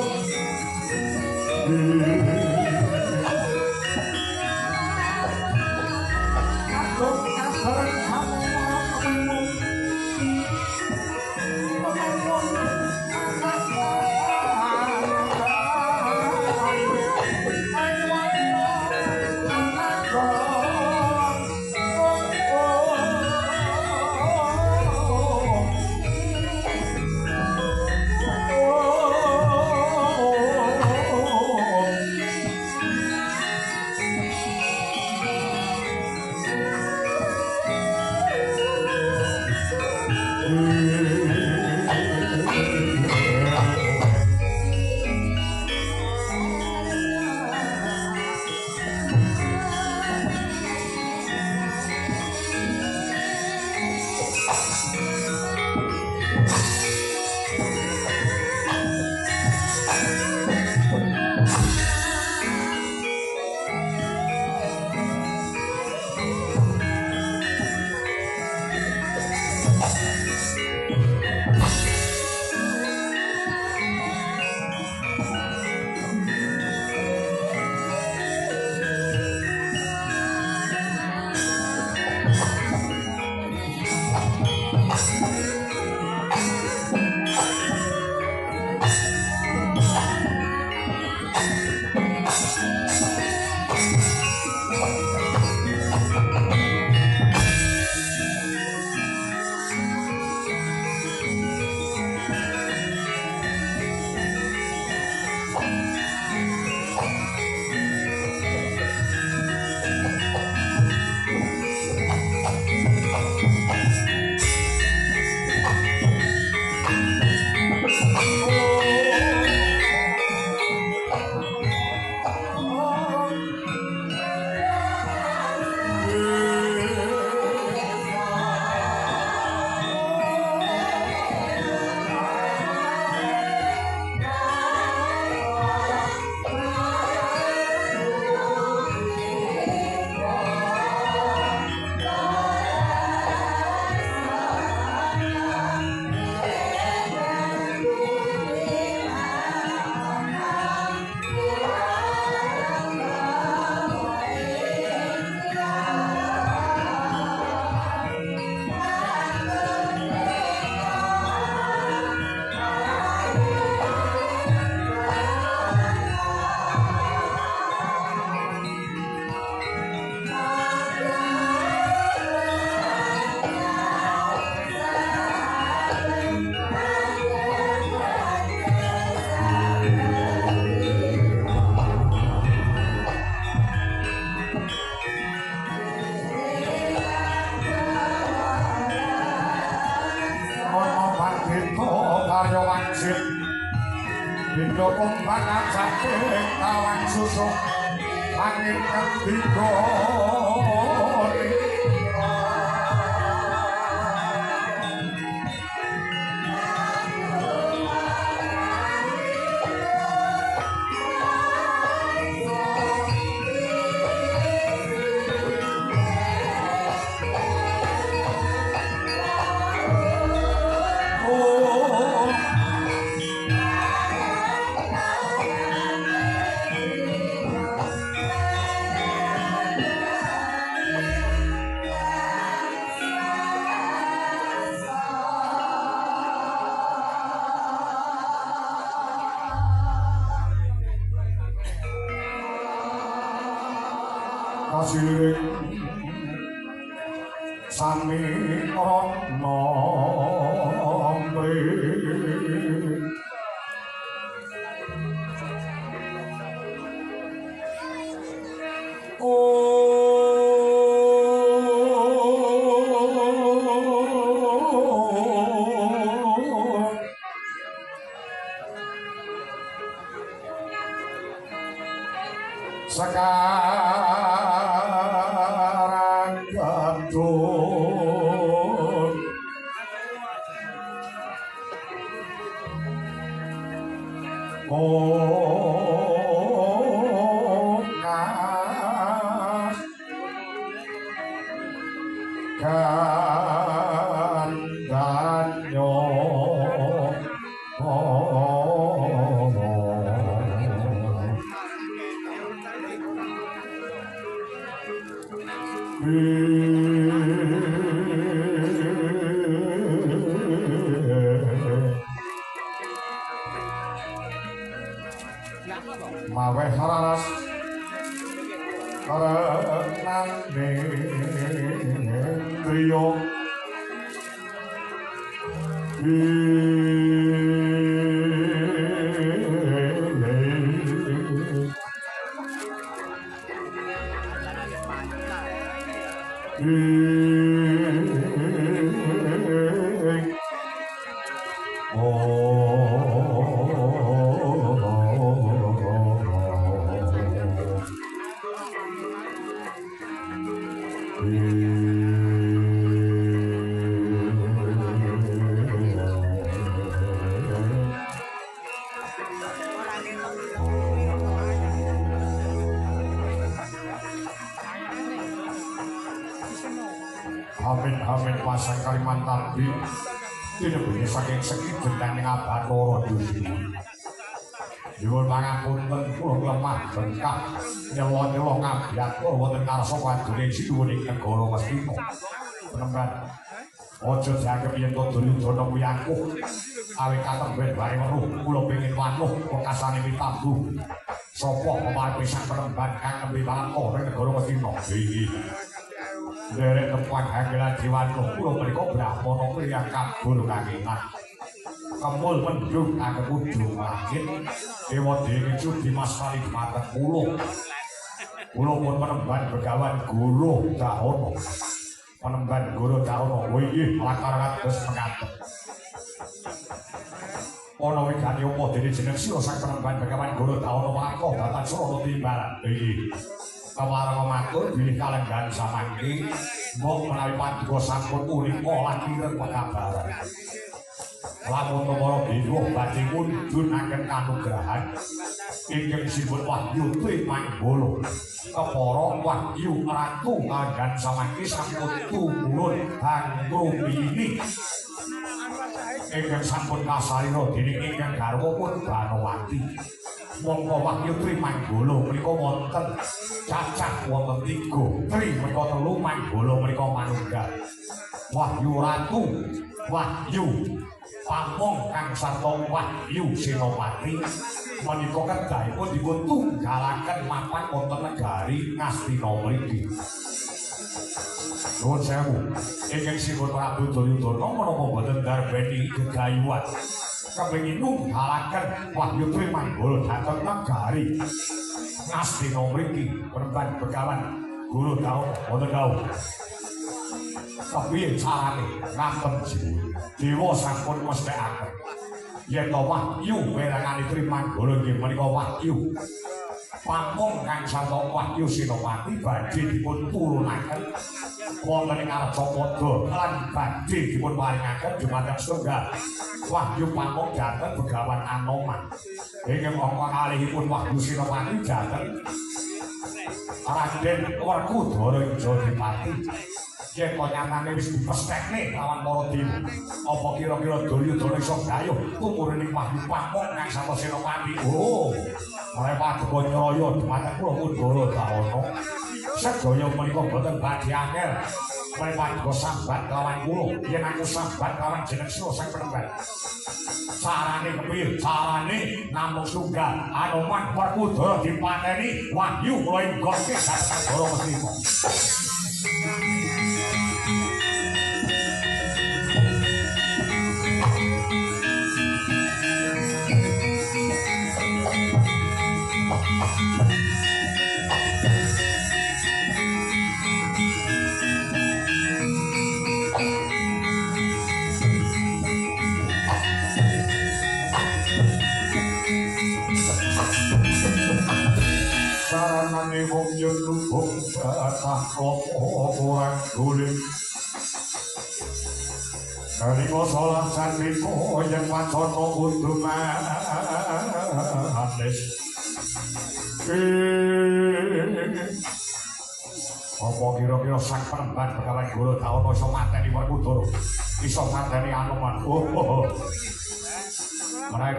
Dunya kumbangan saking kawan susuk angin kang digoni kasiring sami rana sekarang gadun ngas gandanyo maweh haras renang driyo Amin pasang Kalimantan di tidak punya saking segi gendang yang abad loro dusi Nyuwun pangapunten kula lemah bengkak nyewa-nyewa ngabiat kula wonten ngarsa wadune sinuwun ing negara Wastina. Penemban aja dianggep yen to Duryudana kuwi angkuh. Awit katemben bareng weruh kula pengin wanuh wekasane mitabu. Sapa pemarep sang penemban kang nembe walakara ing negara Wastina. Nggih. Derek tempat hagelan jiwanuh kula menika brahmana kriyang kabur kangenan. Kemul mendung agak ujung langit Dewa Dewi Cudi Mas Kali Matet Pulau Pulau pun menemban begawan Guru Dahono Menemban Guru Dahono Wih lakar terus mengatur Ono wigani opo dene jeneng sira sang penemban begawan Guru Dahono Mako datan Surana timbalan iki Kamarang matur bilih kalenggan samangke mbok menawi paduka sampun urip lan kireng pekabaran lamun nomor biru badhe mundhunaken kanugrahan ingkang sipun Wahyu Tri Manggala kepara Wahyu Ratu kalenggan samangke sampun tumurun Hangrumini ingkang sampun kasarira dening ingkang garwapun Banowati mongko Wahyu Tri Manggala menika wonten cacah wonten 3 Tri menika 3 Manggala menika manunggal Wahyu Ratu Wahyu Pamong kang sarta Wahyu Senopati menika kedahipun dipun tunggalaken mapan wonten negari Ngastina mriki. Nuwun sewu, ingkang sipun Prabu Duryudana menapa boten ndarbeni gegayuhan kepengin nunggalaken Wahyu Tri Manggala dhateng negari Ngastina mriki penemban begawan Guru Dahono wonten dawuh. Kepiye carane ngaten Dewa sampun mesthekaken yen to wahyu werangane Trimanggala nggih menika wahyu pamong kang sarta wahyu Senopati badhe dipun turunaken wonten ing Arcapada lan badhe dipun paringaken dumateng setunggal wahyu pamong dhateng Begawan Anoman ingkang angka kalihipun wahyu Senopati dhateng Raden Werkudara Jodipati yen kok nyatane wis dipestekne lawan para dewa apa kira-kira Duryudana iso gayuh tumurune wahyu pamong kang sarta Senopati Mereka Nyaraya dumateng kula Mundara Dawana sedaya menika boten badhe angel mereka sambat kawan kula yen aku sambat kawan jeneng Sira Sang Penembak carane kepiye carane namung tunggal Anoman Werkudara dipateni wahyu kula ing gorke dhateng Negara Mestima saranane wong yen lubung batah klopo kurang dolim nalika salat sandika yen wacana kudu manis apa kira-kira Sang Penembak Begawan Gorodawna iso mateni Werkudara iso mateni Anoman menawi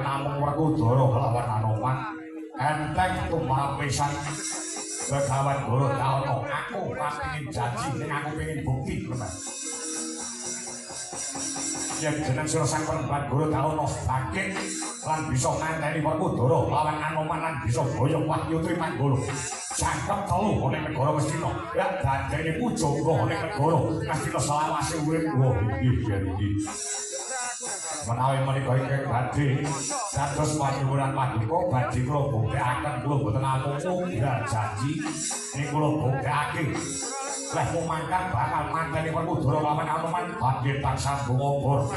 namung Werkudara kelawan Anoman enteng tumrap pisan Begawan Gorodawna aku pengin janji ning aku pengin bukti tenan yen jeneng Sira Sang Penembak Gorodawna bangkit lan bisa nganteni Werkudara lawan Anoman lan bisa boyong wahyu Trimanggala jangkep telu ning negara Mestina lak dadene pujangga ning negara Mestina selawase urip iki menawi menika ingkang badhe dados panyuwuran paduka badhe kula buktekaken kula boten namung janji ing kula buktekake leh mumangkat bakal manteni Werkudara lawan Anoman badhe tansah bungobor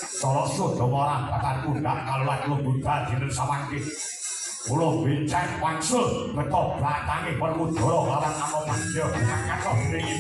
Sala Sudamara bakal kundak kalulat kula budal dinten samangke kula bencang wangsul beto blatange Werkudara lawan Anoman yo ngangkat iki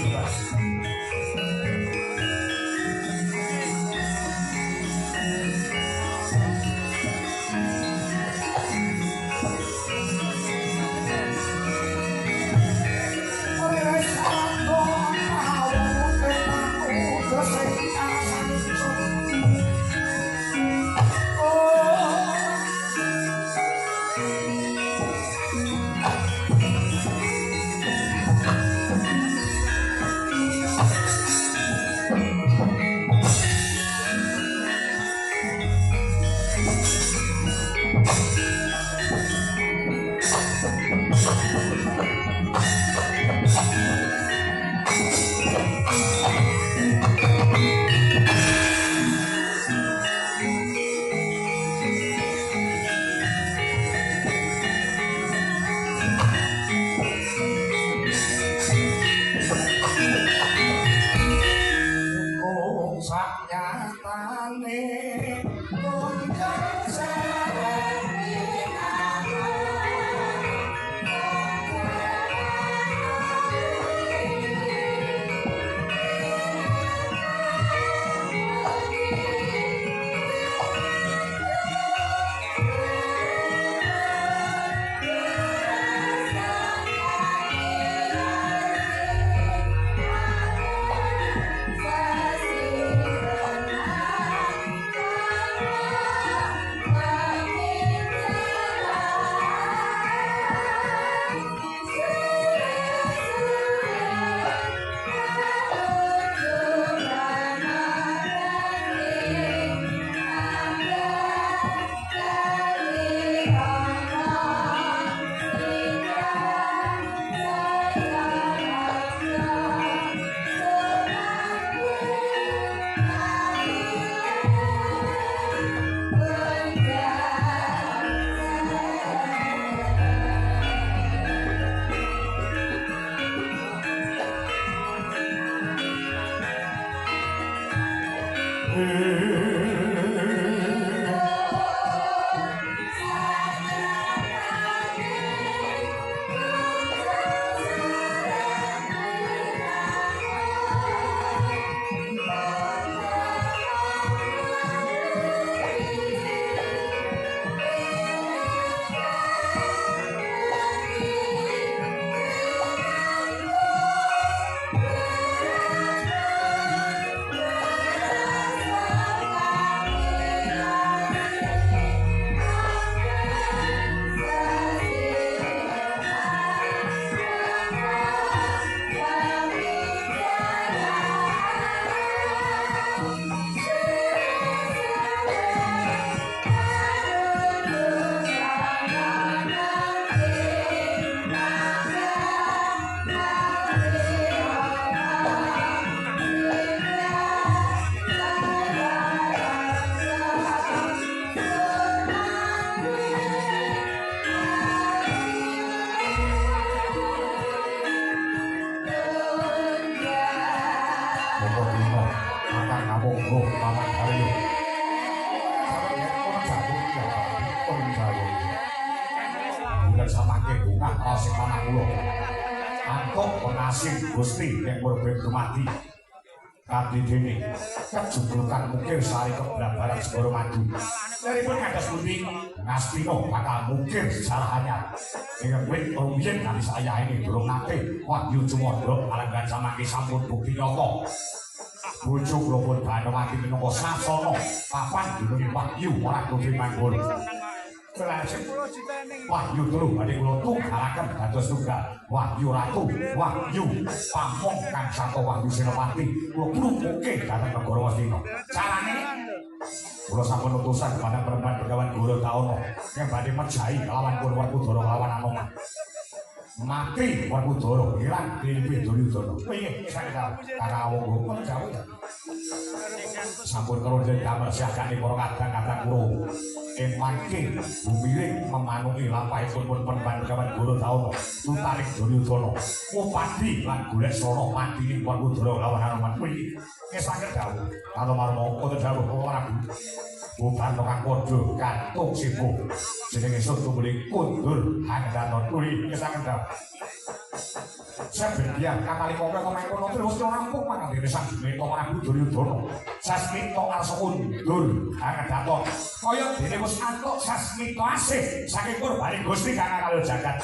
atok pengasih Gusti yang berbeda dumadi kadi dene kejublukan mungkir sari kebenaran segoro madu dari pun ngadas budi Ngastino bakal mungkir secara hanya dengan wit rumiyin kali saya ini durung nate Wahyu Jumondo alanggan sama sampun bukti nyoto bojo kula pun Banowati minangka sasana papan dununge Wahyu ora kudu manggul Wahyu telu badhe kula tunggalaken dados tunggal Wahyu Ratu Wahyu pamong kang saka Wahyu Senopati kula klumuke dhateng negara Wastina carane kula sampun utusan kepada perempuan Begawan Guru Taono yang badhe mejahi kelawan pun Werkudara kelawan Anoman mati Werkudara ilang dewe Duryudana piye sakjane karo wong Jawa sampun karo damel siagane para kadang-kadang kula ing mangke bumiring memanungi lampahipun perempuan Begawan Guru Taono tutarik Duryudana upadi lan golek srana madine Werkudara kelawan Anoman piye saged dawuh karo marmo kote dawuh ora bukan tukang kodo kantung sibuk jenenge soto beli kundur hangganon kuwi kesangan dawuh Saben kapali kok main kono terus rampung mangan dene sang Mita Prabu Duryudana. Sasmita arsa undur angadaton. Kaya dene wis antuk Sasmita asih saking purbaning Gusti kang kalih jagat.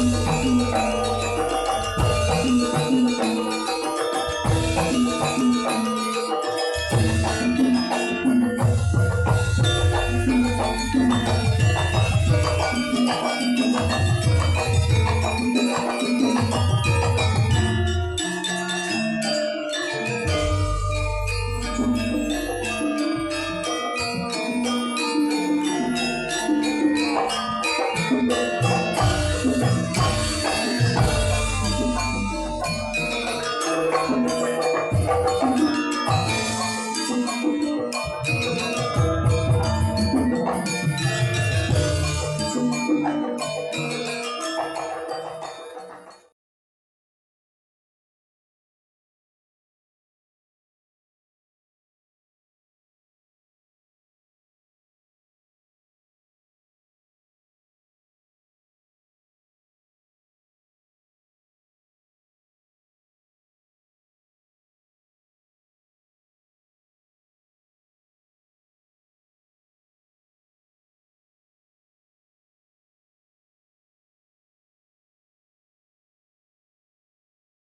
Thank